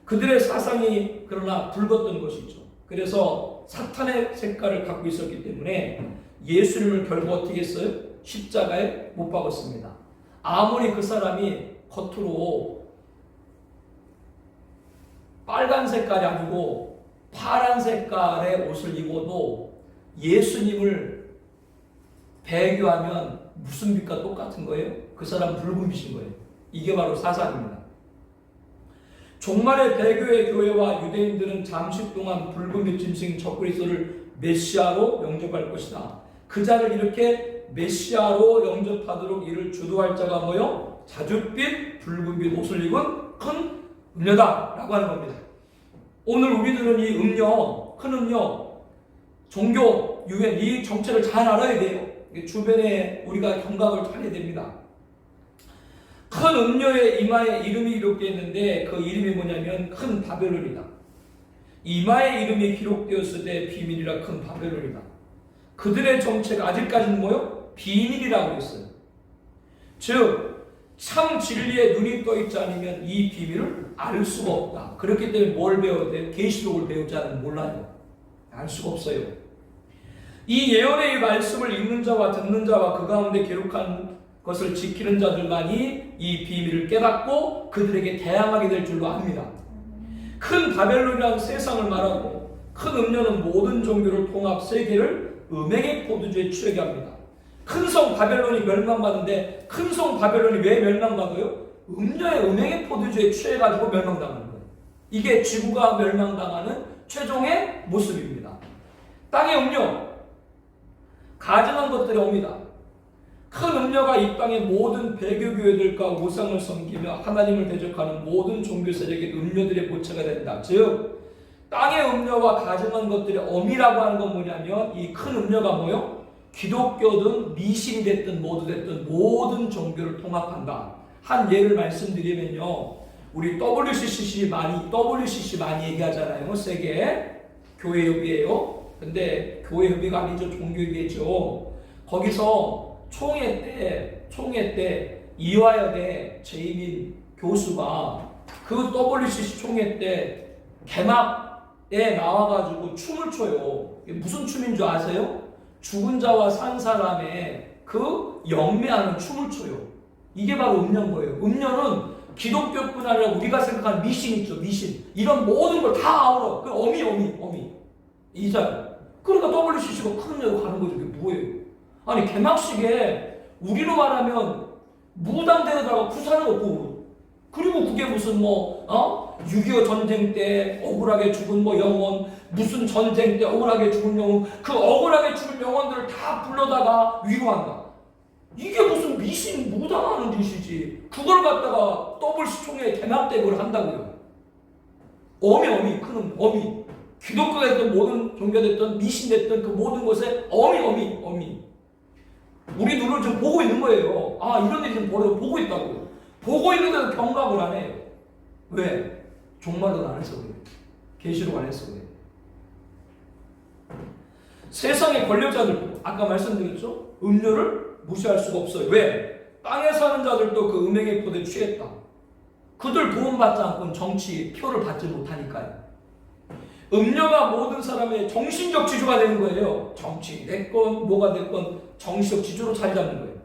그들의 사상이 그러나 붉었던 것이죠. 그래서 사탄의 색깔을 갖고 있었기 때문에 예수님을 결국 어떻게 했어요? 십자가에 못 박았습니다. 아무리 그 사람이 겉으로 빨간 색깔이 아니고 파란 색깔의 옷을 입어도 예수님을 배교하면 무슨 빛과 똑같은 거예요? 그 사람 붉은 빛인 거예요. 이게 바로 사상입니다. 종말의 배교의 교회와 유대인들은 잠시 동안 붉은 빛 짐승 적그리스도를 메시아로 영접할 것이다. 그 자를 이렇게 메시아로 영접하도록 이를 주도할 자가 뭐요? 자줏빛 붉은 빛 옷을 입은 큰 음료다 라고 하는 겁니다. 오늘 우리들은 이 음료, 큰 음료, 종교, 유행 이 정체를 잘 알아야 돼요. 주변에 우리가 경각을 잘 해야 됩니다. 큰 음료의 이마에 이름이 기록되어 있는데 그 이름이 뭐냐면 큰 바벨론이다. 이마에 이름이 기록되었을 때 비밀이라 큰 바벨론이다. 그들의 정체가 아직까지는 뭐요? 비밀이라고 했어요. 즉 참 진리에 눈이 떠 있지 않으면 이 비밀을 알 수가 없다. 그렇기 때문에 뭘 배워야 돼요? 계시록을 배우지 않으면 몰라요. 알 수가 없어요. 이 예언의 말씀을 읽는 자와 듣는 자와 그 가운데 기록한 것을 지키는 자들만이 이 비밀을 깨닫고 그들에게 대항하게 될 줄로 압니다. 큰 바벨론이라는 세상을 말하고 큰 음료는 모든 종교를 통합 세계를 음행의 포도주에 취하게 합니다. 큰 성 바벨론이 멸망받는데 큰 성 바벨론이 왜 멸망받아요? 음료의 음행의 포도주에 취해가지고 멸망당하는 거예요. 이게 지구가 멸망당하는 최종의 모습입니다. 땅의 음료, 가증한 것들이 옵니다. 큰 음료가 이 땅의 모든 배교교회들과 우상을 섬기며 하나님을 대적하는 모든 종교 세력의 음료들의 모체가 된다. 즉 땅의 음료와 가증한 것들의 어미라고 하는 건 뭐냐면 이 큰 음료가 뭐요? 기독교든 미신이 됐든 뭐도 됐든 모든 종교를 통합한다. 한 예를 말씀드리면요, 우리 WCC 많이 얘기하잖아요. 세계 교회 협의회요. 근데 교회 협의가 아니죠. 종교 협의회죠. 거기서 총회 때 이화여대 제이민 교수가 그 WCC 총회 때 개막에 나와가지고 춤을 춰요. 무슨 춤인 줄 아세요? 죽은 자와 산 사람의 그 영매하는 춤을 춰요. 이게 바로 음료인 거예요. 음료는 기독교뿐 아니라 우리가 생각하는 미신 있죠. 미신. 이런 모든 걸 다 아우러. 그 어미. 이자요. 그러니까 WCC가 큰 음료로 가는 거죠. 그게 뭐예요? 아니 개막식에 우리로 말하면 무당대에다가 구사를 얻고 그리고 그게 무슨 6.25 전쟁 때 억울하게 죽은 영혼, 무슨 전쟁 때 억울하게 죽은 영혼, 그 억울하게 죽은 영혼들을 다 불러다가 위로한다. 이게 무슨 미신 무당하는 짓이지. 그걸 갖다가 WC 총회에 개막 때 그걸 한다고요. 큰 어미. 기독교가 됐든 모든 종교가 됐든 미신 됐든 그 모든 것에 어미. 우리 눈을 좀 보고 있는 거예요. 이런 일이 좀 보고 있다고요. 보고 있는데도 경각을 안 해요. 왜? 종말론 안 해서 그래요. 계시록 안 해서 그래요. 세상의 권력자들도 아까 말씀드렸죠? 음료를 무시할 수가 없어요. 왜? 땅에 사는 자들도 그 음행의 포도에 취했다. 그들 도움받지 않고는 정치 표를 받지 못하니까요. 음료가 모든 사람의 정신적 지주가 되는 거예요. 정치 됐건 뭐가 됐건 정신적 지주로 자리 잡는 거예요.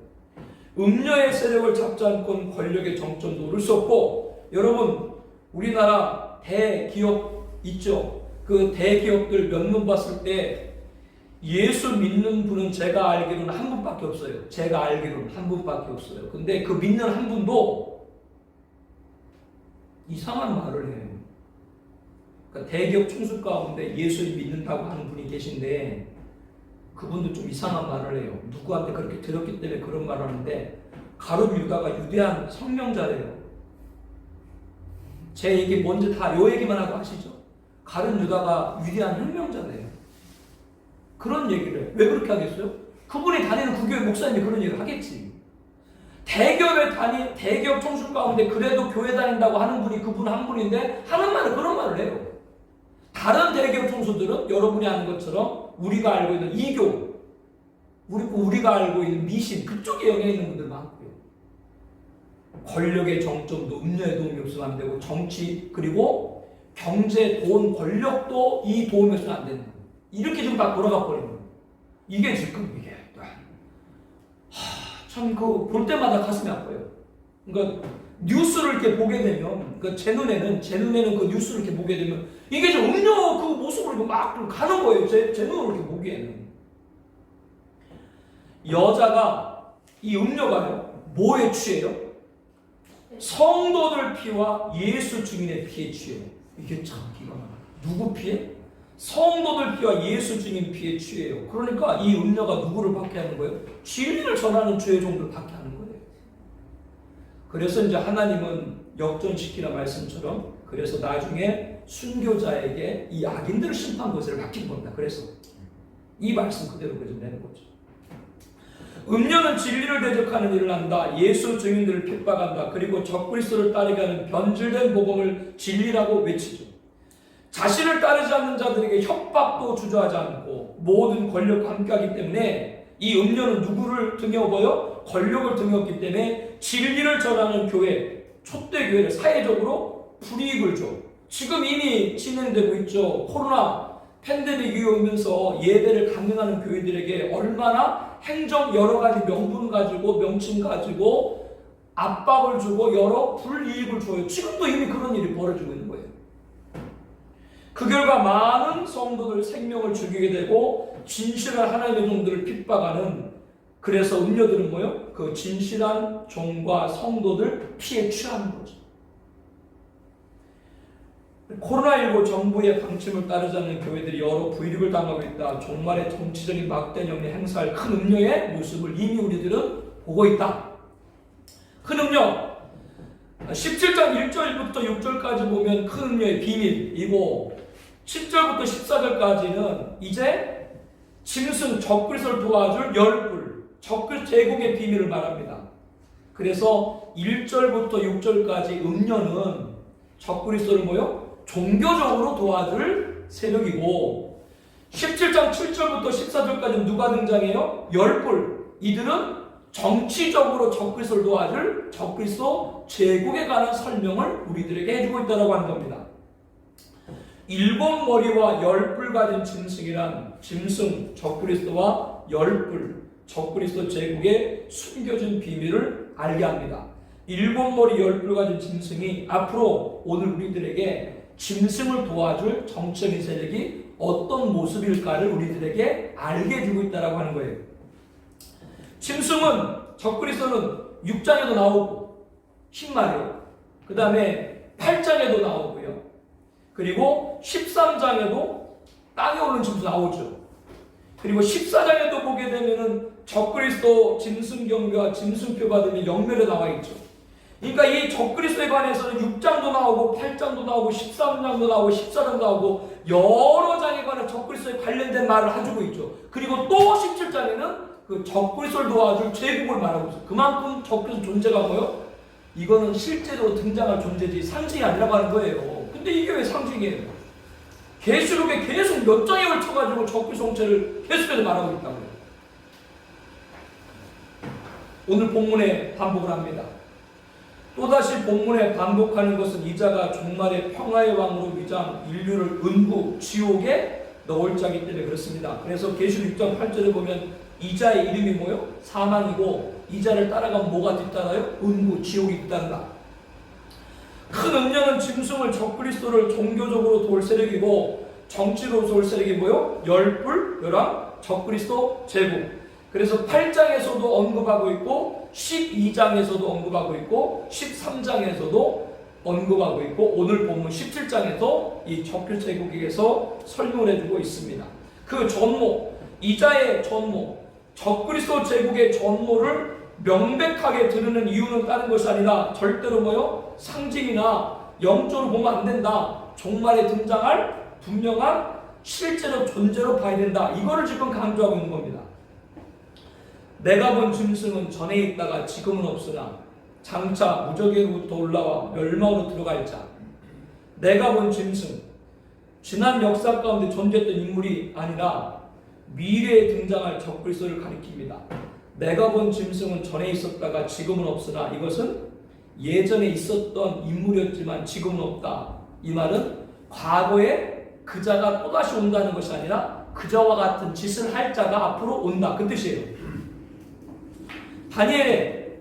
음료의 세력을 잡지 않고는 권력의 정점도 오를 수 없고, 여러분 우리나라 대기업 있죠? 그 대기업들 면면 봤을 때 예수 믿는 분은 제가 알기로는 한 분밖에 없어요. 근데 그 믿는 한 분도 이상한 말을 해요. 그러니까 대기업 총수 가운데 예수를 믿는다고 하는 분이 계신데 그분도 좀 이상한 말을 해요. 누구한테 그렇게 들었기 때문에 그런 말을 하는데, 가룟 유다가 유대한 성명자래요. 제 얘기 뭔지 다 요 얘기만 하고 아시죠? 가룟 유다가 위대한 혁명자네요. 그런 얘기를 해요. 왜 그렇게 하겠어요? 그분이 다니는 그 교회 목사님이 그런 얘기를 하겠지. 대기업 총수 가운데 그래도 교회 다닌다고 하는 분이 그분 한 분인데 하는 말은 그런 말을 해요. 다른 대기업 총수들은 여러분이 아는 것처럼 우리가 알고 있는 이교, 우리가 알고 있는 미신 그쪽에 영향 있는 분들 많고요. 권력의 정점도 음료의 도움이 없으면 안 되고 정치 그리고 경제, 돈, 권력도 이 도움이 없으면 안 되는 거예요. 이렇게 지금 다 돌아가 버리는 거예요. 이게 지금 이게 참 그 볼 때마다 가슴이 아파요. 그러니까 뉴스를 이렇게 보게 되면 그러니까 제 눈에는 그 뉴스를 이렇게 보게 되면 이게 좀 음료 그 모습으로 막 가는 거예요. 제 눈으로 이렇게 보기에는. 여자가 이 음료가요 뭐에 취해요? 성도들 피와 예수 증인의 피에 취해요. 이게 참 기가 막혀요. 누구 피에? 성도들 피와 예수 증인 피에 취해요. 그러니까 이 음료가 누구를 박해하는 거예요? 진리를 전하는 죄종들을 박해하는 거예요. 그래서 이제 하나님은 역전시키라 말씀처럼 그래서 나중에 순교자에게 이 악인들을 심판 것을 맡긴 겁니다. 그래서 이 말씀 그대로 그좀 내는 거죠. 음료는 진리를 대적하는 일을 한다. 예수 증인들을 핍박한다. 그리고 적그리스도를 따르게 하는 변질된 복음을 진리라고 외치죠. 자신을 따르지 않는 자들에게 협박도 주저하지 않고 모든 권력과 함께하기 때문에 이 음료는 누구를 등에 업어요? 권력을 등에 업기 때문에 진리를 전하는 교회, 촛대 교회를 사회적으로 불이익을 줘. 지금 이미 진행되고 있죠. 코로나 팬데믹이 오면서 예배를 강행하는 교회들에게 얼마나 행정 여러 가지 명분 가지고 명칭 가지고 압박을 주고 여러 불이익을 줘요. 지금도 이미 그런 일이 벌어지고 있는 거예요. 그 결과 많은 성도들 생명을 죽이게 되고 진실한 하나님의 종들을 핍박하는 그래서 음료들은 뭐요? 그 진실한 종과 성도들 피해 취하는 거죠. 코로나19 정부의 방침을 따르지 않는 교회들이 여러 불이익을 당하고 있다. 종말의 정치적인 막대한 영향을 행사할 큰 음료의 모습을 이미 우리들은 보고 있다. 큰 음료 17장 1절부터 6절까지 보면 큰 음료의 비밀이고 10절부터 14절까지는 이제 짐승 적그리스도를 도와줄 열불 적그리스도 제국의 비밀을 말합니다. 그래서 1절부터 6절까지 음료는 적그리스도를 뭐요? 종교적으로 도와줄 세력이고 17장 7절부터 14절까지는 누가 등장해요? 열불 이들은 정치적으로 적그리스도를 도와줄 적그리스도 제국에 관한 설명을 우리들에게 해주고 있다고 하는 겁니다. 일곱 머리와 열뿔 가진 짐승이란 짐승 적그리스도와 열뿔 적그리스도 제국의 숨겨진 비밀을 알게 합니다. 일곱 머리 열뿔 가진 짐승이 앞으로 오늘 우리들에게 짐승을 도와줄 정치적인 세력이 어떤 모습일까를 우리들에게 알게 해주고 있다고 하는 거예요. 짐승은 적그리스도는 6장에도 나오고 흰말이에요. 그 다음에 8장에도 나오고요. 그리고 13장에도 땅에 오른 짐승 나오죠. 그리고 14장에도 보게 되면은 적그리스도 짐승 경배와 짐승표 받으면 영멸에 나와 있죠. 그러니까 이 적그리스도에 관해서는 6장도 나오고 8장도 나오고 13장도 나오고 14장도 나오고 여러 장에 관한 적그리스도에 관련된 말을 해주고 있죠. 그리고 또 17장에는 그 적그리스도를 도와줄 제국을 말하고 있어요. 그만큼 적그리스도 존재가 뭐요? 이거는 실제로 등장할 존재지 상징이 아니라고 하는 거예요. 근데 이게 왜 상징이에요? 계시록에 계속 몇 장에 걸쳐가지고 적그리스도 정체를 계속해서 말하고 있다고요. 오늘 본문에 반복을 합니다. 또다시 본문에 반복하는 것은 이자가 종말의 평화의 왕으로 위장 인류를 은구 지옥에 넣을 자이기 때문에 그렇습니다. 그래서 계시록 6장 8절에 보면 이자의 이름이 뭐요? 사망이고 이자를 따라가면 뭐가 뒤따라요? 은구 지옥이 뒤따른다. 큰 음료는 짐승을 적그리스도를 종교적으로 도울 세력이고 정치로 도울 세력이 뭐요? 열불, 열왕, 적그리스도 제국. 그래서 8장에서도 언급하고 있고 12장에서도 언급하고 있고 13장에서도 언급하고 있고 오늘 본문 17장에서 이 적그리스도 제국에서 설명을 해주고 있습니다. 그 전모, 이자의 전모, 적그리스도 제국의 전모를 명백하게 드러내는 이유는 다른 것이 아니라 절대로 뭐요? 상징이나 영적으로 보면 안 된다. 종말에 등장할 분명한 실제로 존재로 봐야 된다. 이거를 지금 강조하고 있는 겁니다. 내가 본 짐승은 전에 있다가 지금은 없으나 장차 무적에로부터 올라와 멸망으로 들어갈 자. 내가 본 짐승, 지난 역사 가운데 존재했던 인물이 아니라 미래에 등장할 적그리스도를 가리킵니다. 내가 본 짐승은 전에 있었다가 지금은 없으나 이것은 예전에 있었던 인물이었지만 지금은 없다. 이 말은 과거에 그자가 또다시 온다는 것이 아니라 그자와 같은 짓을 할 자가 앞으로 온다. 그 뜻이에요. 다니엘의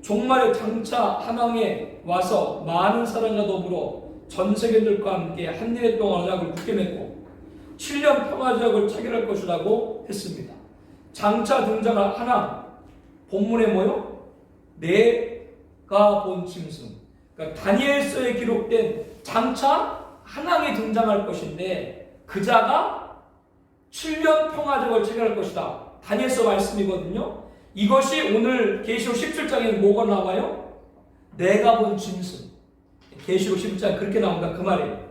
종말의 장차 한왕에 와서 많은 사람과 더불어 전 세계들과 함께 한 해 동안 언약을 굳게 맺고 7년 평화제약을 체결할 것이라고 했습니다. 장차 등장할 한왕, 본문에 뭐요? 내가 본 짐승. 그러니까 다니엘서에 기록된 장차 한왕이 등장할 것인데 그자가 7년 평화제약을 체결할 것이다. 다니엘서 말씀이거든요. 이것이 오늘 계시록 17장에 뭐가 나와요? 내가 본 짐승. 계시록 17장 그렇게 나온다 그 말이에요.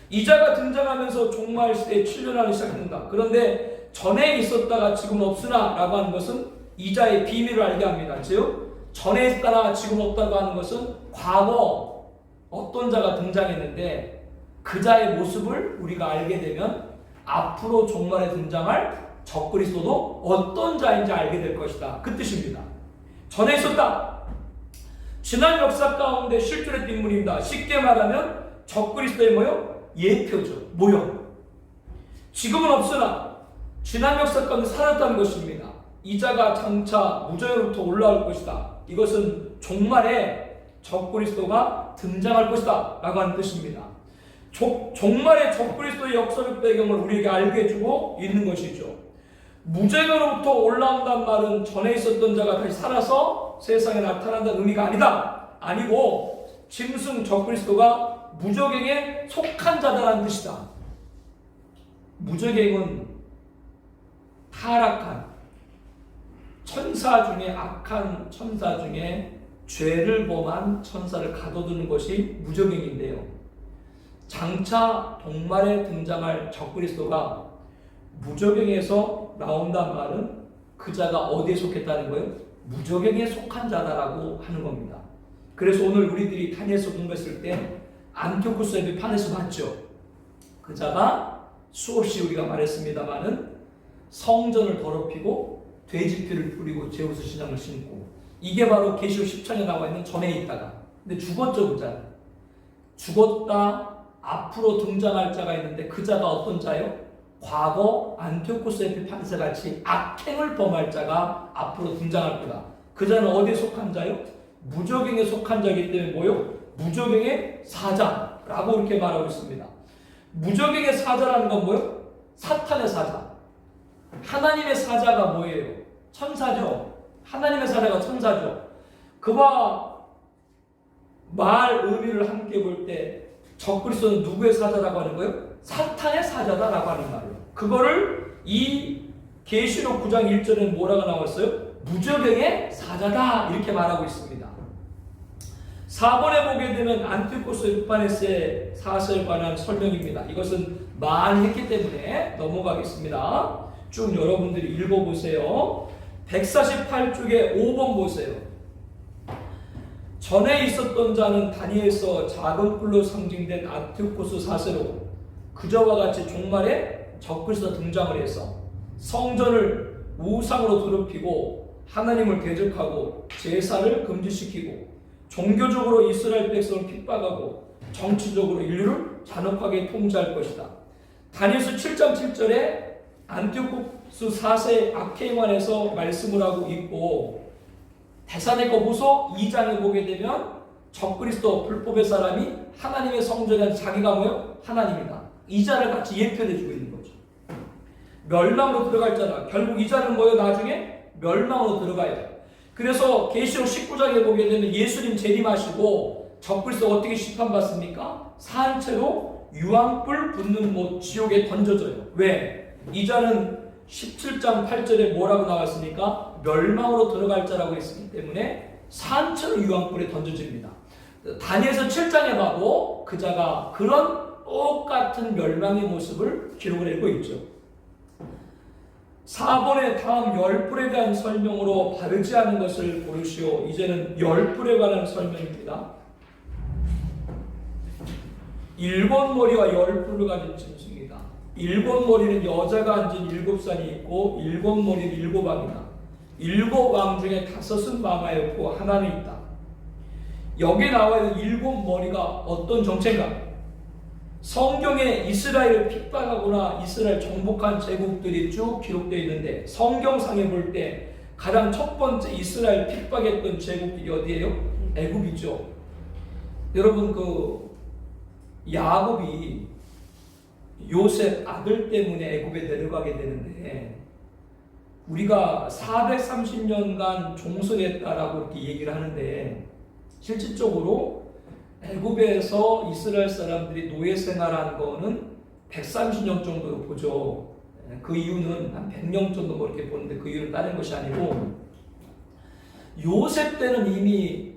이자가 등장하면서 종말 시대에 7년하기 시작한다. 그런데 전에 있었다가 지금 없으나 라고 하는 것은 이자의 비밀을 알게 합니다. 즉 전에 있다가 지금 없다고 하는 것은 과거 어떤 자가 등장했는데 그자의 모습을 우리가 알게 되면 앞으로 종말에 등장할 적그리스도도 어떤 자인지 알게 될 것이다. 그 뜻입니다. 전에 있었다. 지난 역사 가운데 실존했던 인물입니다. 쉽게 말하면 적그리스도의 뭐요? 예표죠. 모형. 지금은 없으나 지난 역사 가운데 살았다는 것입니다. 이자가 장차 무저로부터 올라올 것이다. 이것은 종말에 적그리스도가 등장할 것이다 라고 하는 뜻입니다. 종말의 적그리스도의 역사적 배경을 우리에게 알게 해주고 있는 것이죠. 무저로부터 올라온다는 말은 전에 있었던 자가 다시 살아서 세상에 나타난다는 의미가 아니다. 아니고 짐승 적그리스도가 무저갱에 속한 자다라는 뜻이다. 무저갱은 타락한 천사 중에 악한 천사 중에 죄를 범한 천사를 가둬두는 것이 무저갱인데요. 장차 종말에 등장할 적그리스도가 무저갱에서 나온다는 말은 그 자가 어디에 속했다는 거예요? 무저갱에 속한 자다라고 하는 겁니다. 그래서 오늘 우리들이 다니엘서 공부했을 때 안티오쿠스 에피파네스 봤죠? 그 자가 수없이 우리가 말했습니다마는 성전을 더럽히고 돼지피를 뿌리고 제우스 신앙을 신고 이게 바로 계시록 10장에 나와 있는 전에 있다가 근데 죽었죠 그 자는. 죽었다 앞으로 등장할 자가 있는데 그 자가 어떤 자요? 과거 안티오쿠스 에피파네스 같이 악행을 범할 자가 앞으로 등장할 거다. 그 자는 어디에 속한 자요? 무저갱에 속한 자이기 때문에 뭐요? 무저갱의 사자라고 이렇게 말하고 있습니다. 무저갱의 사자라는 건 뭐요? 사탄의 사자. 하나님의 사자가 뭐예요? 천사죠. 하나님의 사자가 천사죠. 그와 말 의미를 함께 볼 때 적그리스도는 누구의 사자라고 하는 거예요? 사탄의 사자다라고 하는 말이에요. 그거를 이 계시록 9장 1절에 뭐라고 나왔어요? 무저갱의 사자다 이렇게 말하고 있습니다. 4번에 보게 되면 안티오쿠스 에피파네스의 사세에 관한 설명입니다. 이것은 많이 했기 때문에 넘어가겠습니다. 쭉 여러분들이 읽어보세요. 148쪽에 5번 보세요. 전에 있었던 자는 다니엘서 작은 뿔로 상징된 안티오쿠스 4세로 그저와 같이 종말에 적그리스도 등장을 해서 성전을 우상으로 더럽히고 하나님을 대적하고 제사를 금지시키고 종교적으로 이스라엘 백성을 핍박하고 정치적으로 인류를 잔혹하게 통치할 것이다. 다니엘서 7장 7절에 안티오쿠스 4세 악행에 관해서 말씀을 하고 있고 데살로니가후서 2장에 보게 되면 적그리스도 불법의 사람이 하나님의 성전에 자기가 뭐요? 하나님이다. 이 자를 같이 예표해주고 있는 거죠. 멸망으로 들어갈 자다. 결국 이 자는 뭐요? 나중에 멸망으로 들어가야 돼요. 그래서 계시록 19장에 보게 되면 예수님 재림하시고 적그리스도 어떻게 심판받습니까? 산채로 유황불 붙는 못 지옥에 던져져요. 왜? 이 자는 17장 8절에 뭐라고 나왔습니까? 멸망으로 들어갈 자라고 했기 때문에 산채로 유황불에 던져집니다. 다니엘서 7장에 봐도 그 자가 그런 똑같은 멸망의 모습을 기록을 하고 있죠. 4번의 다음 열불에 대한 설명으로 바르지 않은 것을 고르시오. 이제는 열불에 관한 설명입니다. 일본 머리와 열불을 가진 짐승이다. 일본 머리는 여자가 앉은 7산이 있고 일본 머리는 7왕이다. 7왕 중에 5은 망하였고 하나는 있다. 여기에 나와 있는 7머리가 어떤 정체인가? 성경에 이스라엘을 핍박하거나 이스라엘 정복한 제국들이 쭉 기록되어 있는데 성경상에 볼 때 가장 첫 번째 이스라엘 핍박했던 제국들이 어디예요? 애굽이죠. 여러분 그 야곱이 요셉 아들 때문에 애굽에 내려가게 되는데 우리가 430년간 종살이했다라고 이렇게 얘기를 하는데 실질적으로 애굽에서 이스라엘 사람들이 노예 생활한 거는 130년 정도로 보죠. 그 이유는 한 100년 정도 뭐 이렇게 보는데 그 이유는 다른 것이 아니고 요셉 때는 이미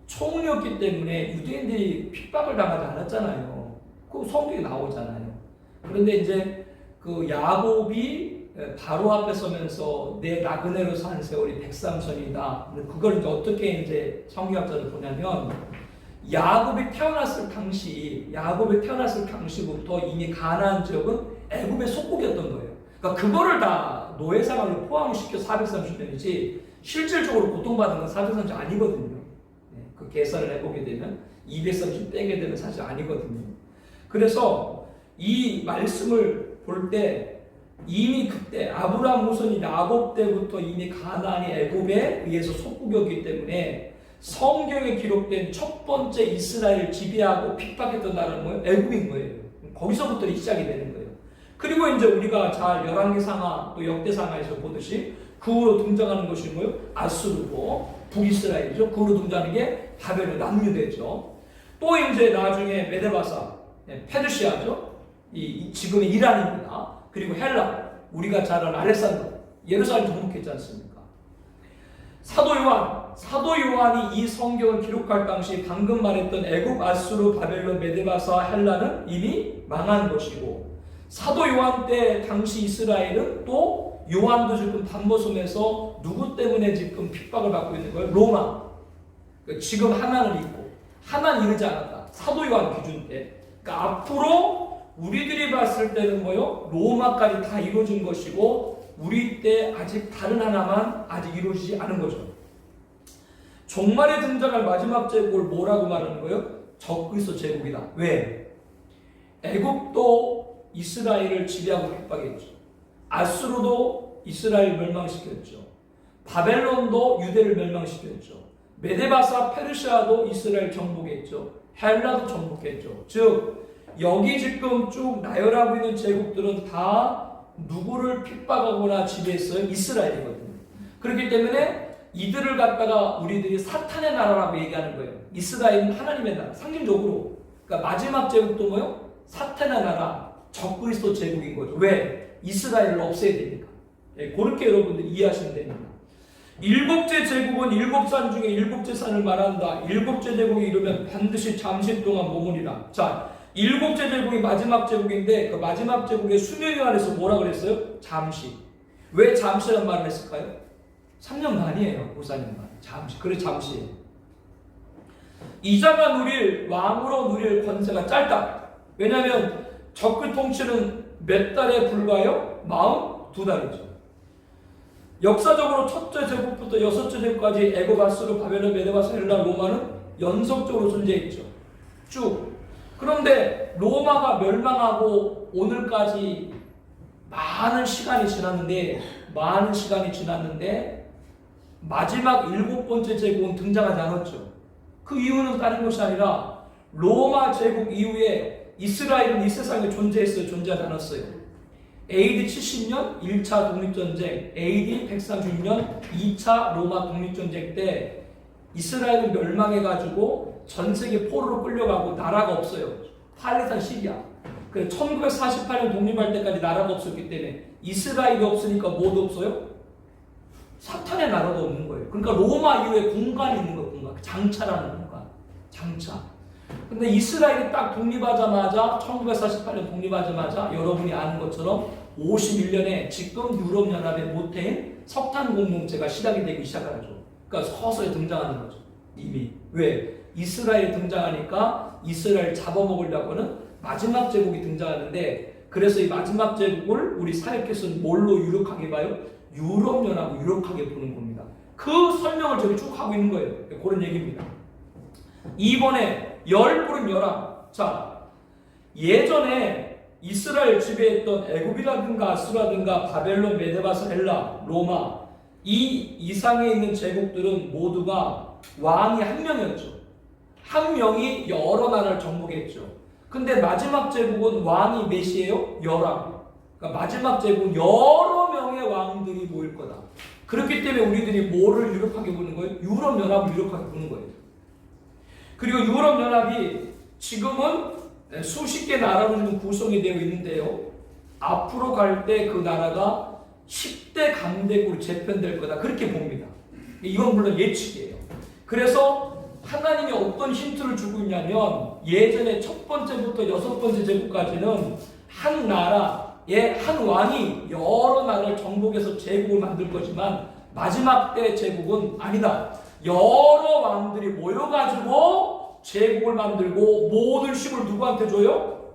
총리였기 때문에 유대인들이 핍박을 당하지 않았잖아요. 그 성경에 나오잖아요. 그런데 이제 그 야곱이 바로 앞에 서면서 내 나그네로 산 세월이 103년이다. 그걸 이제 어떻게 이제 성경학자들 보냐면 야곱이 태어났을 당시부터 이미 가나안 지역은 애굽의 속국이었던 거예요. 그러니까 그거를 다 노예 생활로 포함시켜 430년이지 실질적으로 고통받은 건 430년 아니거든요. 그 계산을 해보게 되면 230 빼게 되면 사실 아니거든요. 그래서 이 말씀을 볼 때 이미 그때 아브라함 후손이 야곱 때부터 이미 가나안이 애굽에 의해서 속국이었기 때문에 성경에 기록된 첫 번째 이스라엘을 지배하고 핍박했던 나라는 뭐예요? 애굽인 거예요. 거기서부터 시작이 되는 거예요. 그리고 이제 우리가 잘 열왕기상하 또 역대상하에서 보듯이 그 후로 등장하는 것이 뭐예요? 아수르고 북이스라엘이죠. 그 후로 등장하는 게 바벨론 남유대죠. 또 이제 나중에 메데바사, 페르시아죠. 지금의 이란입니다. 그리고 헬라, 우리가 잘 아는 알렉산더, 예루살렘 정복했지 않습니까? 사도 요한이 이 성경을 기록할 당시 방금 말했던 애굽, 아수르, 바벨론, 메데바사, 헬라는 이미 망한 것이고 사도 요한 때 당시 이스라엘은 또 요한도 지금 담보섬에서 누구 때문에 지금 핍박을 받고 있는 거예요? 로마. 지금 하나는 있고 하나는 이르지 않았다. 사도 요한 기준 때. 그러니까 앞으로 우리들이 봤을 때는 뭐요? 로마까지 다 이루어진 것이고 우리 때 아직 다른 하나만 아직 이루어지지 않은 거죠. 종말에 등장할 마지막 제국을 뭐라고 말하는 거예요? 적그리스도 제국이다. 왜? 애굽도 이스라엘을 지배하고 핍박했죠. 아수르도 이스라엘 멸망시켰죠. 바벨론도 유대를 멸망시켰죠. 메데바사 페르시아도 이스라엘 정복했죠. 헬라도 정복했죠. 즉 여기 지금 쭉 나열하고 있는 제국들은 다 누구를 핍박하거나 지배했어요? 이스라엘이거든요. 그렇기 때문에 이들을 갖다가 우리들이 사탄의 나라라고 얘기하는 거예요. 이스라엘은 하나님의 나라, 상징적으로. 그러니까 마지막 제국도 뭐요? 사탄의 나라, 적그리스도 제국인 거죠. 왜? 이스라엘을 없애야 되니까. 그렇게 여러분들 이해하시면 됩니다. 일곱째 제국은 7산 중에 7째 산을 말한다. 7째 제국이 이르면 반드시 잠시 동안 머무리라. 자, 7째 제국이 마지막 제국인데 그 마지막 제국의 수명이 안에서 뭐라 그랬어요? 잠시. 왜 잠시라는 말을 했을까요? 3년 반이에요. 5,4년 반. 잠시. 그래 잠시예요. 이자가 왕으로 누릴 권세가 짧다. 왜냐하면 적그 통치는 몇 달에 불과해요? 42달이죠. 역사적으로 첫째 제국부터 6째 제국까지 애굽, 아수르, 바벨론, 메데바사, 헬라, 로마는 연속적으로 존재했죠. 쭉. 그런데 로마가 멸망하고 오늘까지 많은 시간이 지났는데 마지막 7번째 제국은 등장하지 않았죠. 그 이유는 다른 것이 아니라 로마 제국 이후에 이스라엘은 이 세상에 존재했어요? 존재하지 않았어요? AD 70년 1차 독립전쟁, AD 136년 2차 로마 독립전쟁 때 이스라엘은 멸망해가지고 전 세계 포로로 끌려가고 나라가 없어요. 팔레스타인, 시리아. 1948년 독립할 때까지 나라가 없었기 때문에 이스라엘이 없으니까 뭐도 없어요? 사탄의 나라도 없는 거예요. 그러니까 로마 이후에 공간이 있는 거예요. 공간. 장차라는 공간. 장차. 근데 이스라엘이 딱 독립하자마자 1948년 독립하자마자 여러분이 아는 것처럼 51년에 지금 유럽연합의 모태인 석탄 공동체가 시작이 되기 시작하죠. 그러니까 서서히 등장하는 거죠. 이미. 왜? 이스라엘이 등장하니까 이스라엘 잡아먹으려고는 마지막 제국이 등장하는데, 그래서 이 마지막 제국을 우리 사역에서는 뭘로 유력하게 봐요? 유럽연합을 유력하게 보는 겁니다. 그 설명을 저기 쭉 하고 있는 거예요. 그런 얘기입니다. 이번에 열 뿌린 열왕. 자, 예전에 이스라엘 지배했던 애굽이라든가 아수라든가 바벨론, 메데바스, 헬라, 로마, 이 이상에 있는 제국들은 모두가 왕이 한 명이었죠. 한 명이 여러 나라를 정복했죠. 근데 마지막 제국은 왕이 몇이에요? 열왕. 그러니까 마지막 제국은 여러 명의 왕들이 모일 거다. 그렇기 때문에 우리들이 뭐를 유력하게 보는 거예요? 유럽연합을 유력하게 보는 거예요. 그리고 유럽연합이 지금은 수십 개 나라로 지금 구성이 되어 있는데요. 앞으로 갈 때 그 나라가 10대 강대국으로 재편될 거다. 그렇게 봅니다. 이건 물론 예측이에요. 그래서 하나님이 어떤 힌트를 주고 있냐면, 예전에 첫 번째부터 여섯 번째 제국까지는 한 나라의 한 왕이 여러 나라를 정복해서 제국을 만들 거지만, 마지막 때 제국은 아니다. 여러 왕들이 모여가지고 제국을 만들고 모든 힘을 누구한테 줘요?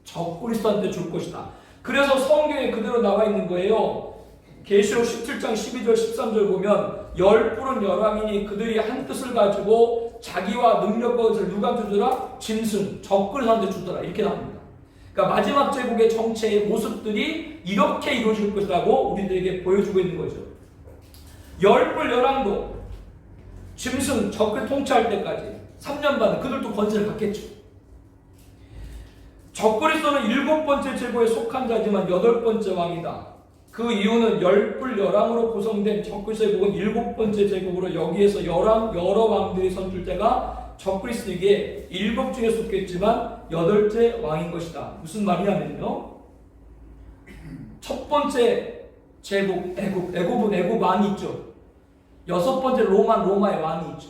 적그리스도한테 줄 것이다. 그래서 성경에 그대로 나와 있는 거예요. 계시록 17장 12절 13절 보면 열 뿔은 열왕이니 그들이 한 뜻을 가지고 자기와 능력과 것을 누구한테 주더라? 짐승, 적그리스도한테 주더라. 이렇게 나옵니다. 그러니까 마지막 제국의 정체의 모습들이 이렇게 이루어질 것이라고 우리들에게 보여주고 있는 거죠. 열 뿔 열왕도 짐승, 적을 통치할 때까지 3년 반 그들도 권세를 갖겠죠. 적그리스도는 일곱 번째 제국에 속한 자지만 여덟 번째 왕이다. 그 이유는 열불 열왕으로 구성된 적그리스도 제국은 일곱 번째 제국으로 여기에서 여러 왕들이 선출 때가 적그리스도에게 일곱 중에 속했지만 여덟째 왕인 것이다. 무슨 말이냐면요, 첫 번째 제국 애굽은 애굽 왕이 있죠. 여섯 번째 로마의 왕이 있죠.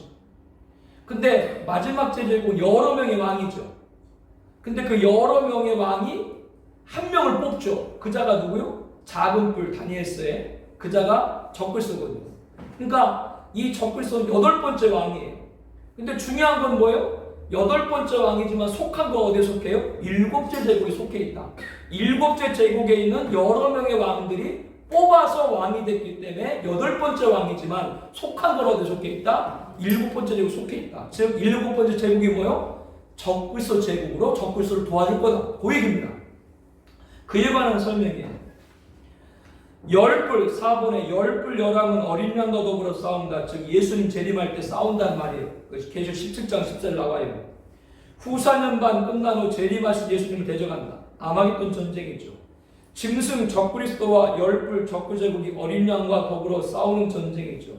근데 마지막 제국은 여러 명의 왕이죠. 근데 그 여러 명의 왕이 한 명을 뽑죠. 그 자가 누구요? 작은 뿔 다니엘서의 그 자가 적그리스도거든요. 그러니까 이 적그리스도는 여덟 번째 왕이에요. 근데 중요한 건 뭐예요? 여덟 번째 왕이지만 속한 건 어디에 속해요? 일곱째 제국에 속해 있다. 일곱째 제국에 있는 여러 명의 왕들이 뽑아서 왕이 됐기 때문에 여덟 번째 왕이지만 속한 건 어디에 속해 있다? 일곱 번째 제국에 속해 있다. 즉 일곱 번째 제국이 뭐예요? 적그리스도 제국으로 적그리스도를 도와줄 거다. 그 얘기입니다. 그에 관한 설명이에요. 열불 4번에 열불 열왕은 어린 양과 더불어 싸운다. 즉 예수님 재림할 때 싸운다는 말이에요. 계시록 17장 10절 나와요. 후 4년 반 끝난 후 재림하신 예수님을 대적한다. 아마겟돈 전쟁이죠. 짐승 적그리스도와 열불 적그 제국이 어린 양과 더불어 싸우는 전쟁이죠.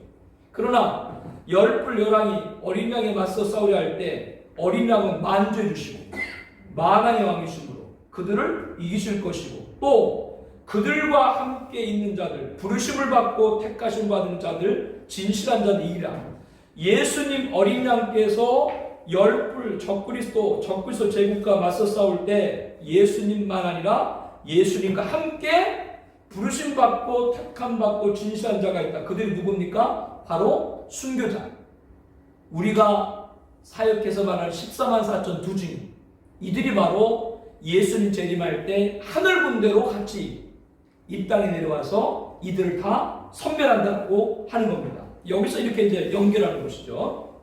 그러나 열불 열왕이 어린 양에 맞서 싸우려 할 때 어린 양은 만주해 주시고 만왕의 왕이시므로 그들을 이기실 것이고, 또 그들과 함께 있는 자들, 부르심을 받고 택하심 받은 자들, 진실한 자들 이기라. 예수님 어린 양께서 열불 적그리스도 제국과 맞서 싸울 때 예수님만 아니라 예수님과 함께 부르심 받고 택함 받고 진실한 자가 있다. 그들이 누굽니까? 바로 순교자. 우리가 사역해서 말하는 14만 4천 두 증인, 이들이 바로 예수님 재림할 때 하늘 군대로 같이 이 땅에 내려와서 이들을 다 섬멸한다고 하는 겁니다. 여기서 이렇게 이제 연결하는 것이죠.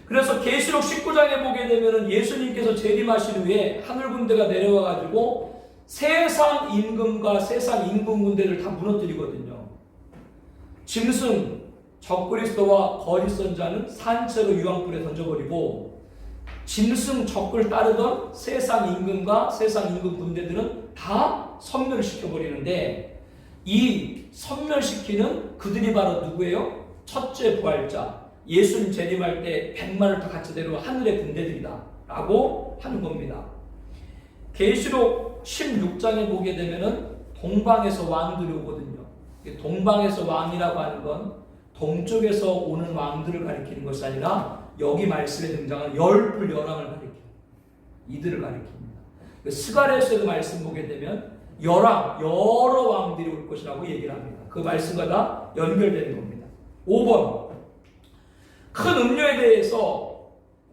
그래서 계시록 19장에 보게 되면은 예수님께서 재림하신 후에 하늘 군대가 내려와 가지고 세상 임금과 세상 임금 군대를 다 무너뜨리거든요. 짐승 적그리스도와 거짓 선자는 산채로 유황불에 던져버리고, 짐승 적을 따르던 세상 임금과 세상 임금 군대들은 다 섬멸을 시켜버리는데, 이 섬멸시키는 그들이 바로 누구예요? 첫째 부활자, 예수님 재림할 때 100만을 다 같이 데려온 하늘의 군대들이다 라고 하는 겁니다. 계시록 16장에 보게 되면은 동방에서 왕들이 오거든요. 동방에서 왕이라고 하는 건 동쪽에서 오는 왕들을 가리키는 것이 아니라 여기 말씀에 등장한 열불 열왕을 가리킵니다. 이들을 가리킵니다. 스가랴서에도 말씀 보게 되면 열왕, 여러 왕들이 올 것이라고 얘기를 합니다. 그 말씀과 다 연결되는 겁니다. 5번, 큰 음료에 대해서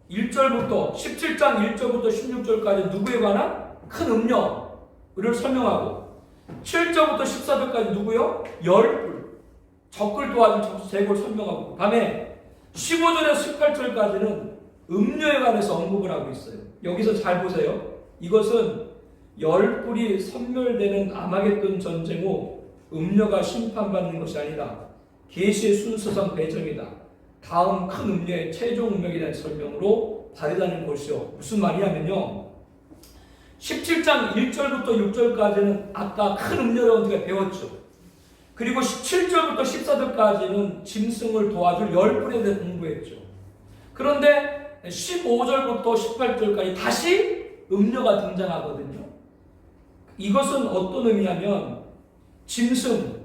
1절부터 17장 1절부터 16절까지 누구에 관한 큰 음료를 설명하고 7절부터 14절까지 누구요? 열불, 적을 도와줄 제국을 설명하고 다음에 15절에서 18절까지는 음료에 관해서 언급을 하고 있어요. 여기서 잘 보세요. 이것은 열불이 섬멸되는 아마겟돈 전쟁 후 음료가 심판받는 것이 아니라 계시의 순서상 배정이다. 다음 큰 음료의 최종 운명에 대한 설명으로 다르다는 것이요. 무슨 말이냐면요. 17장 1절부터 6절까지는 아까 큰 음료를 우리가 배웠죠. 그리고 17절부터 14절까지는 짐승을 도와줄 열불에 대해 공부했죠. 그런데 15절부터 18절까지 다시 음료가 등장하거든요. 이것은 어떤 의미냐면 짐승을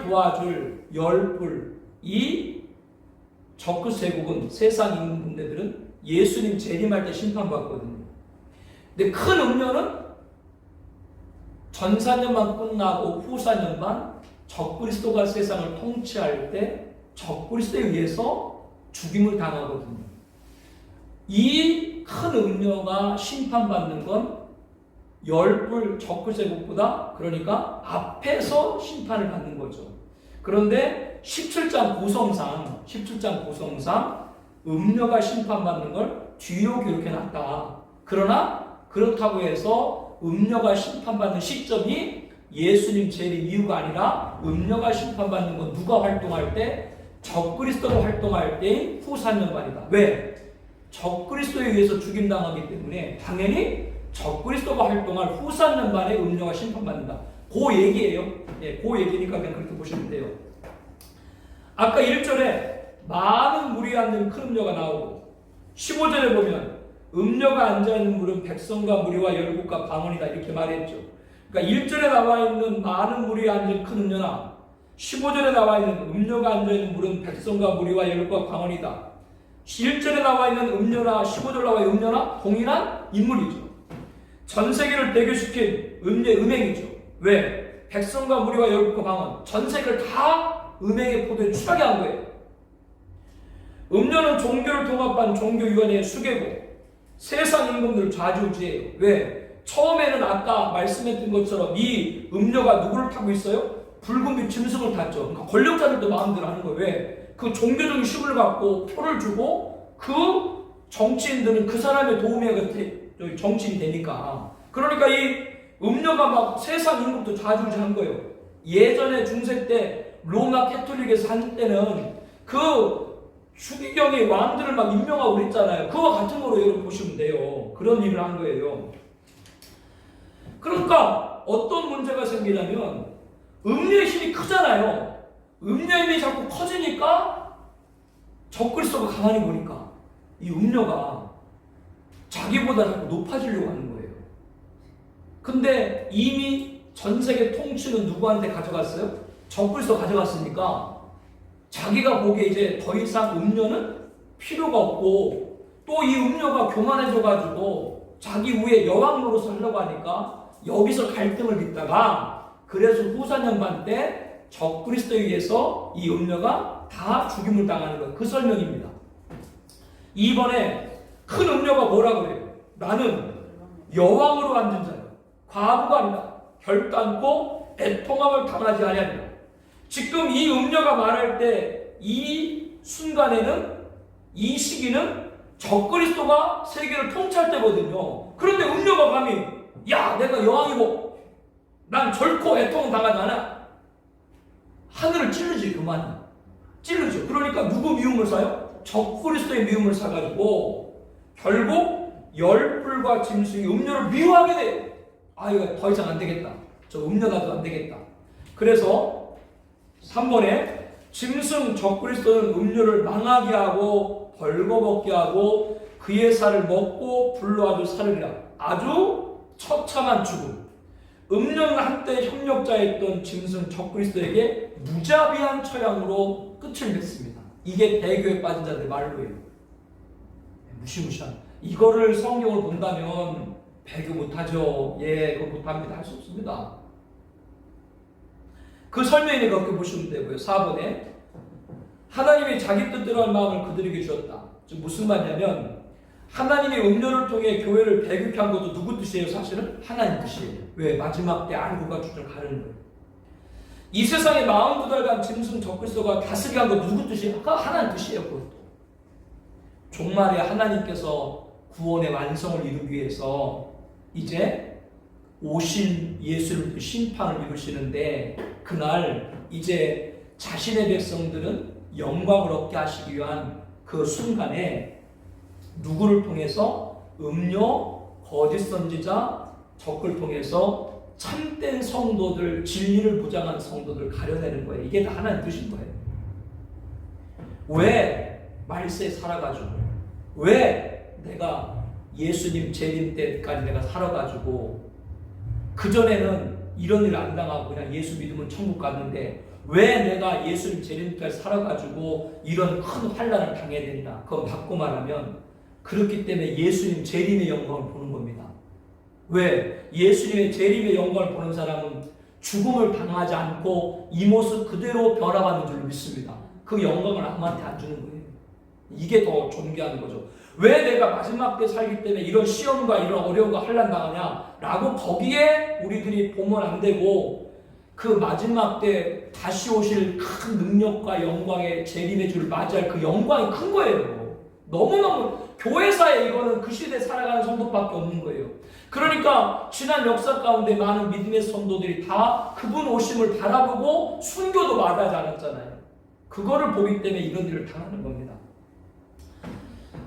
도와줄 열불, 이 적그 제국은 세상 있는 군대들은 예수님 재림할 때 심판받거든요. 근데 큰 음료는 전사년만 끝나고 후사년만 적그리스도가 세상을 통치할 때 적그리스도에 의해서 죽임을 당하거든요. 이 큰 음료가 심판받는 건 열불 적그 제국보다 그러니까 앞에서 심판을 받는 거죠. 그런데 17장 구성상 음료가 심판받는 걸 뒤로 기록해놨다. 그러나 그렇다고 해서 음료가 심판받는 시점이 예수님 재림 이후가 아니라 음료가 심판받는 건 누가 활동할 때? 적그리스도가 활동할 때인 후사년반이다. 왜? 적그리스도에 의해서 죽임당하기 때문에 당연히 적그리스도가 활동할 후사년반에 음료가 심판받는다. 그 얘기예요. 그 얘기니까 그냥 그렇게 보시면 돼요. 아까 1절에 많은 물이 앉는 큰 음료가 나오고 15절에 보면 음료가 앉아있는 물은 백성과 무리와 열국과 방언이다 이렇게 말했죠. 그러니까 1절에 나와 있는 많은 물이 앉은 큰 음료나 15절에 나와 있는 음료가 앉아있는 물은 백성과 무리와 열국과 방언이다. 1절에 나와 있는 음료나 15절에 나와 있는 음료나 동일한 인물이죠. 전 세계를 대교시킨 음행이죠. 왜? 백성과 무리와 열국과 방언, 전 세계를 다 음행의 포도에 취하게 한 거예요. 음료는 종교를 통합한 종교위원회의 수계고 세상 임금들을 좌지우지해요. 왜? 처음에는 아까 말씀했던 것처럼 이 음료가 누구를 타고 있어요? 붉은 빛 짐승을 탔죠. 그러니까 권력자들도 마음대로 하는 거예요. 왜? 그 종교적인 힘을 갖고 표를 주고 그 정치인들은 그 사람의 도움에 정치인이 되니까. 그러니까 이 음료가 막 세상 임금도 좌지우지한 거예요. 예전에 중세 때 로마 캐톨릭에서 한 때는 그 추기경의 왕들을 막 임명하고 그랬잖아요. 그와 같은 거로 여러분 보시면 돼요. 그런 일을 한 거예요. 그러니까 어떤 문제가 생기냐면 음료의 힘이 크잖아요. 음료의 힘이 자꾸 커지니까 적그리스도가 가만히 보니까 이 음료가 자기보다 자꾸 높아지려고 하는 거예요. 근데 이미 전 세계 통치는 누구한테 가져갔어요? 적그리스도 가져갔으니까 자기가 보기에 이제 더 이상 음료는 필요가 없고 또 이 음료가 교만해져가지고 자기 위에 여왕 노릇을 하려고 하니까 여기서 갈등을 빚다가 그래서 후사년반 때 적그리스도에 의해서 이 음료가 다 죽임을 당하는 거예요. 그 설명입니다. 이번에 큰 음료가 뭐라 그래요? 나는 여왕으로 앉은 자요. 과부가 아니라 결단코 애통함을 당하지 아니하리라. 지금 이 음료가 말할 때 이 순간에는 이 시기는 적그리스도가 세계를 통치할 때거든요. 그런데 음료가 감히 야 내가 여왕이고 난 결코 애통을 당하지 않아. 하늘을 찌르지 그만. 찌르죠. 그러니까 누구 미움을 사요? 적그리스도의 미움을 사가지고 결국 열불과 짐승이 음료를 미워하게 돼요. 아 이거 더 이상 안 되겠다. 저 음료라도 안 되겠다. 그래서 3번에 짐승 적그리스도는 음료를 망하게 하고 벌거벗게 하고 그의 살을 먹고 불로 아주 사르리라. 아주 처참한 죽음. 음료는 한때 협력자였던 짐승 적그리스도에게 무자비한 처형으로 끝을 맺습니다. 이게 배교에 빠진 자들의 말로예요. 무시무시한. 이거를 성경을 본다면 배교 못하죠. 예, 그거 못합니다. 할 수 없습니다. 그 설명이 그렇게 보시면 되고요. 4번에 하나님이 자기 뜻대로 할 마음을 그들에게 주었다. 지금 무슨 말이냐면 하나님이 음료를 통해 교회를 배교케 한 것도 누구 뜻이에요? 사실은 하나님 뜻이에요. 왜? 마지막 때 알고가 주를 가르는 거예요. 이 세상에 42달간 짐승 적그리스도가 다스리게 한 거 누구 뜻이에요? 하나님 뜻이에요. 그것도. 종말에 하나님께서 구원의 완성을 이루기 위해서 이제 오신 예수를 심판을 이루시는데 그날 이제 자신의 백성들은 영광을 얻게 하시기 위한 그 순간에 누구를 통해서 음료, 거짓 선지자, 적을 통해서 참된 성도들, 진리를 부장한 성도들을 가려내는 거예요. 이게 다 하나님 뜻인 거예요. 왜 말세에 살아가지고, 왜 내가 예수님 재림 때까지 내가 살아가지고 그전에는 이런 일 안 당하고 그냥 예수 믿으면 천국 갔는데 왜 내가 예수님 재림 때까지 살아가지고 이런 큰 환난을 당해야 되냐. 그건 바꿔 말하면 그렇기 때문에 예수님 재림의 영광을 보는 겁니다. 왜? 예수님의 재림의 영광을 보는 사람은 죽음을 당하지 않고 이 모습 그대로 변화받는 줄 믿습니다. 그 영광을 아무한테 안 주는 거예요. 이게 더 존귀한 거죠. 왜 내가 마지막 때 살기 때문에 이런 시험과 이런 어려움과 환난 당하냐 라고 거기에 우리들이 보면 안 되고 그 마지막 때 다시 오실 큰 능력과 영광의 재림의 주를 맞이할 그 영광이 큰 거예요. 너무너무 교회사에 이거는 그 시대에 살아가는 성도밖에 없는 거예요. 그러니까 지난 역사 가운데 많은 믿음의 성도들이 다 그분 오심을 바라보고 순교도 마다하지 않았잖아요. 그거를 보기 때문에 이런 일을 당하는 겁니다.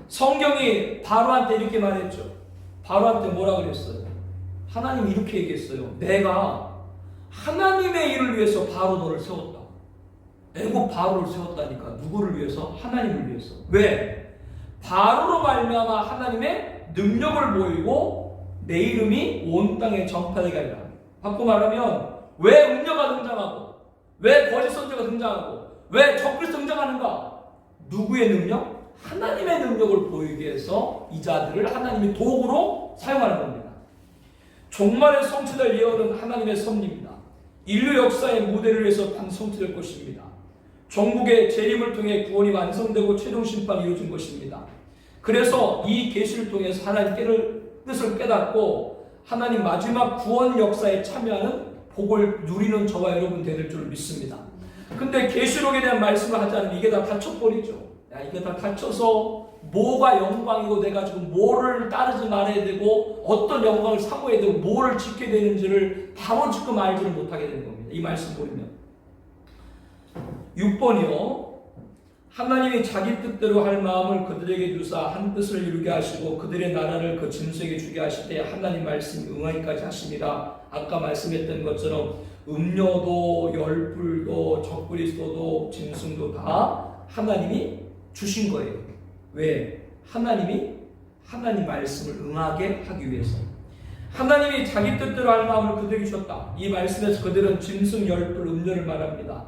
성경이 바로한테 이렇게 말했죠. 바로한테 뭐라 그랬어요? 하나님이 이렇게 얘기했어요. 내가 하나님의 일을 위해서 바로 너를 세웠다. 애굽 바로를 세웠다니까. 누구를 위해서? 하나님을 위해서. 왜? 바로로 말미암아 하나님의 능력을 보이고 내 이름이 온 땅에 전파되게 하리라. 바꿔 말하면 왜 음녀가 등장하고 왜 거짓 선지자가 등장하고 왜 적그리스도 등장하는가? 누구의 능력? 하나님의 능력을 보이기 위해서 이 자들을 하나님이 도구로 사용하는 겁니다. 종말의 성취될 예언은 하나님의 섭리입니다. 인류 역사의 무대를 위해서 성취될 것입니다. 종국의 재림을 통해 구원이 완성되고 최종 심판이 이루어진 것입니다. 그래서 이 계시를 통해서 하나님의 뜻을 깨닫고 하나님 마지막 구원 역사에 참여하는 복을 누리는 저와 여러분 되는 줄 믿습니다. 근데 계시록에 대한 말씀을 하지 않으면 이게 다 닫혀버리죠. 야, 이게 다 닫혀서 뭐가 영광이고 내가 지금 뭐를 따르지 말아야 되고 어떤 영광을 사모해야 되고 뭐를 지켜야 되는지를 바로 지금 알지를 못하게 되는 겁니다. 이 말씀 보면 6번이요. 하나님이 자기 뜻대로 할 마음을 그들에게 주사 한 뜻을 이루게 하시고 그들의 나라를 그 짐승에게 주게 하실 때 하나님 말씀이 응하기까지 하십니다. 아까 말씀했던 것처럼 음료도 열불도 적그리스도도 짐승도 다 하나님이 주신 거예요. 왜? 하나님 말씀을 응하게 하기 위해서. 하나님이 자기 뜻대로 할 마음을 그들에게 주셨다. 이 말씀에서 그들은 짐승, 열불, 음료를 말합니다.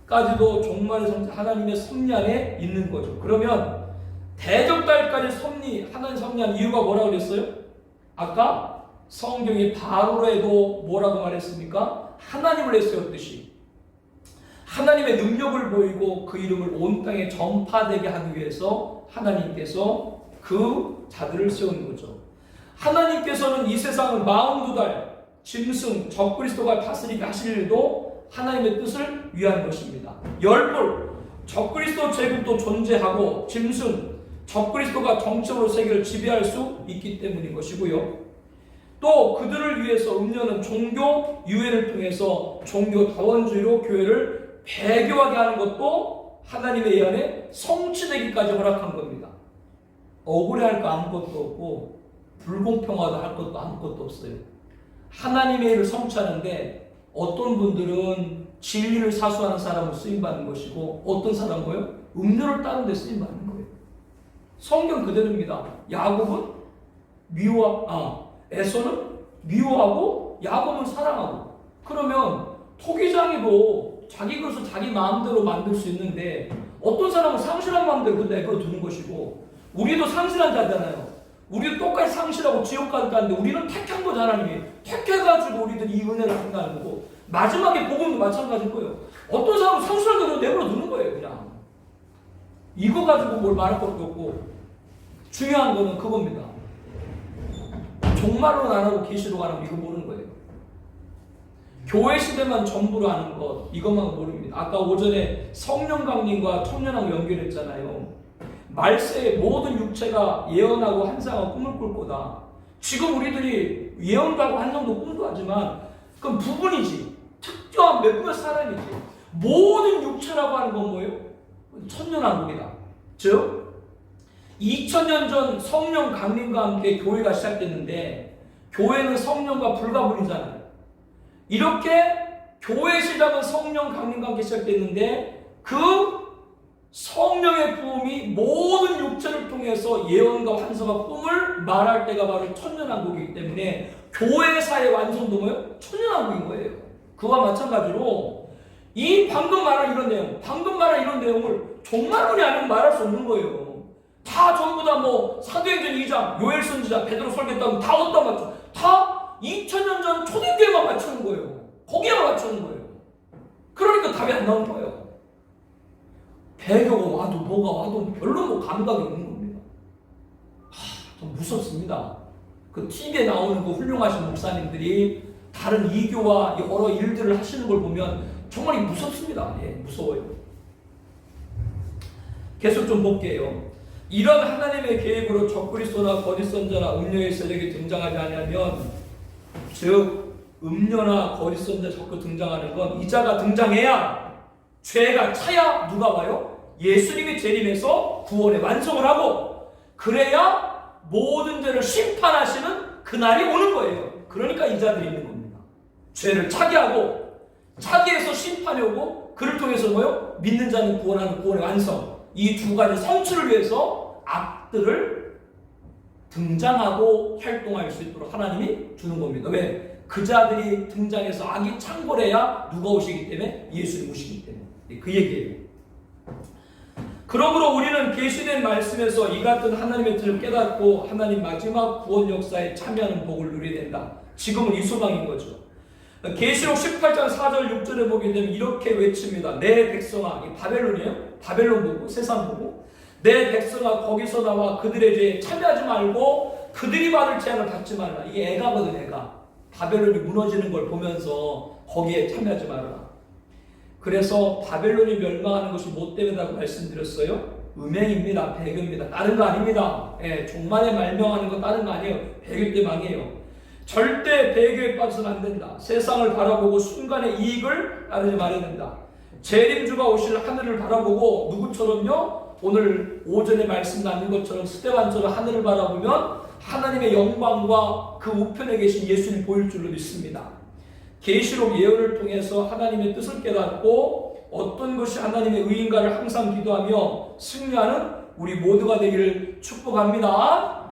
이들까지도 종말의 성자 하나님의 섭리 안에 있는 거죠. 그러면 대적달까지 하나님 섭리한 이유가 뭐라고 그랬어요? 아까 성경이 바로로 해도 뭐라고 말했습니까? 하나님을 내세웠듯이 하나님의 능력을 보이고 그 이름을 온 땅에 전파되게 하기 위해서 하나님께서 그 자들을 세운 거죠. 하나님께서는 이 세상을 42달 짐승 적그리스도가 다스리게 하실 일도 하나님의 뜻을 위한 것입니다. 열불 적그리스도 제국도 존재하고 짐승 적그리스도가 정적으로 세계를 지배할 수 있기 때문인 것이고요. 또 그들을 위해서 음료는 종교 유해를 통해서 종교 다원주의로 교회를 배교하게 하는 것도 하나님의 예언에 성취되기까지 허락한 겁니다. 억울해할 거 아무것도 없고 불공평하다 할 것도 아무것도 없어요. 하나님의 일을 성취하는데 어떤 분들은 진리를 사수하는 사람으로 쓰임받는 것이고 어떤 사람은요? 음료를 따는 데 쓰임받는 거예요. 성경 그대로입니다. 야곱은 에서는 미워하고 야곱은 사랑하고 그러면 토기장이도 자기 것을 자기 마음대로 만들 수 있는데 어떤 사람은 상실한 마음대로 그 내버려두는 것이고 우리도 상실한 자잖아요. 우리도 똑같이 상실하고 지옥 가는데 우리는 택한 거죠. 하나님이 택해가지고 우리들이 이 은혜를 한다는 거고 마지막에 복음도 마찬가지일 거예요. 어떤 사람은 상실한 대로 내버려두는 거예요. 그냥 이거 가지고 뭘 말할 것도 없고 중요한 거는 그겁니다. 종말론 안 하고 계시록 안 하고 이거 모르는 거예요. 교회 시대만 전부로 아는 것 이것만 모릅니다. 아까 오전에 성령 강림과 청년하고 연결했잖아요. 말세의 모든 육체가 예언하고 환상하고 꿈을 꿀 거다. 지금 우리들이 예언도 하고 환상도 꿈도 하지만 그건 부분이지. 특정한 몇몇 사람이지. 모든 육체라고 하는 건 뭐예요? 천년왕국이다. 즉 2000년 전 성령 강림과 함께 교회가 시작됐는데 교회는 성령과 불가분이잖아요. 이렇게 교회 시작은 성령 강림과 함께 시작됐는데 그 성령의 부음이 모든 육체를 통해서 예언과 환상과 꿈을 말할 때가 바로 천년왕국이기 때문에 교회사의 완성도 뭐예요? 천년왕국인 거예요. 그와 마찬가지로 이 방금 말한 이런 내용을 종말론이 아니면 말할 수 없는 거예요. 다 전부 다 뭐 사도행전 2장, 요엘 선지자, 베드로 설교했다고 다 어디다 맞춰? 다 2000년 전 초대교회만 맞추는 거예요. 거기에만 맞추는 거예요. 그러니까 답이 안 나오는 거예요. 배교가 와도 뭐가 와도 별로 뭐 감각이 없는 겁니다. 좀 무섭습니다. 그 TV에 나오는 그 훌륭하신 목사님들이 다른 이교와 여러 일들을 하시는 걸 보면 정말 무섭습니다. 예, 무서워요. 계속 좀 볼게요. 이런 하나님의 계획으로 적그리스도나 거짓 선자나 음료의 세력이 등장하지 않으면 즉 음료나 거짓 선자 적그 등장하는 건 이자가 등장해야 죄가 차야 누가 와요? 예수님이 재림해서 구원의 완성을 하고 그래야 모든 죄를 심판하시는 그날이 오는 거예요. 그러니까 이자들이 있는 겁니다. 죄를 차게 하고 차게해서 심판이 오고 그를 통해서 뭐요? 믿는 자는 구원하는 구원의 완성. 이 두 가지 성취를 위해서 악들을 등장하고 활동할 수 있도록 하나님이 주는 겁니다. 왜? 그 자들이 등장해서 악이 창궐해야 누가 오시기 때문에? 예수님 오시기 때문에. 그 얘기예요. 그러므로 우리는 계시된 말씀에서 이 같은 하나님의 뜻을 깨닫고 하나님 마지막 구원 역사에 참여하는 복을 누려야 된다. 지금은 이 소망인 거죠. 계시록 18장 4절 6절에 보게 되면 이렇게 외칩니다. 내 백성아, 이 바벨론이에요. 바벨론 보고 세상 보고 내 백성아 거기서 나와 그들의 죄에 참여하지 말고 그들이 받을 재앙을 받지 말라. 이게 애가거든. 애가 바벨론이 무너지는 걸 보면서 거기에 참여하지 말아라. 그래서 바벨론이 멸망하는 것이 뭐 때문이라고 말씀드렸어요? 음행입니다. 배교입니다. 다른 거 아닙니다. 예, 종말에 말명하는 거 다른 거 아니에요. 배교 때 망해요. 절대 배교에 빠져서는 안 된다. 세상을 바라보고 순간의 이익을 따르지 말아야 된다. 재림주가 오실 하늘을 바라보고 누구처럼요? 오늘 오전에 말씀 나눈 것처럼 스데반처럼 하늘을 바라보면 하나님의 영광과 그 우편에 계신 예수님 보일 줄로 믿습니다. 계시록 예언을 통해서 하나님의 뜻을 깨닫고 어떤 것이 하나님의 의인가를 항상 기도하며 승리하는 우리 모두가 되기를 축복합니다.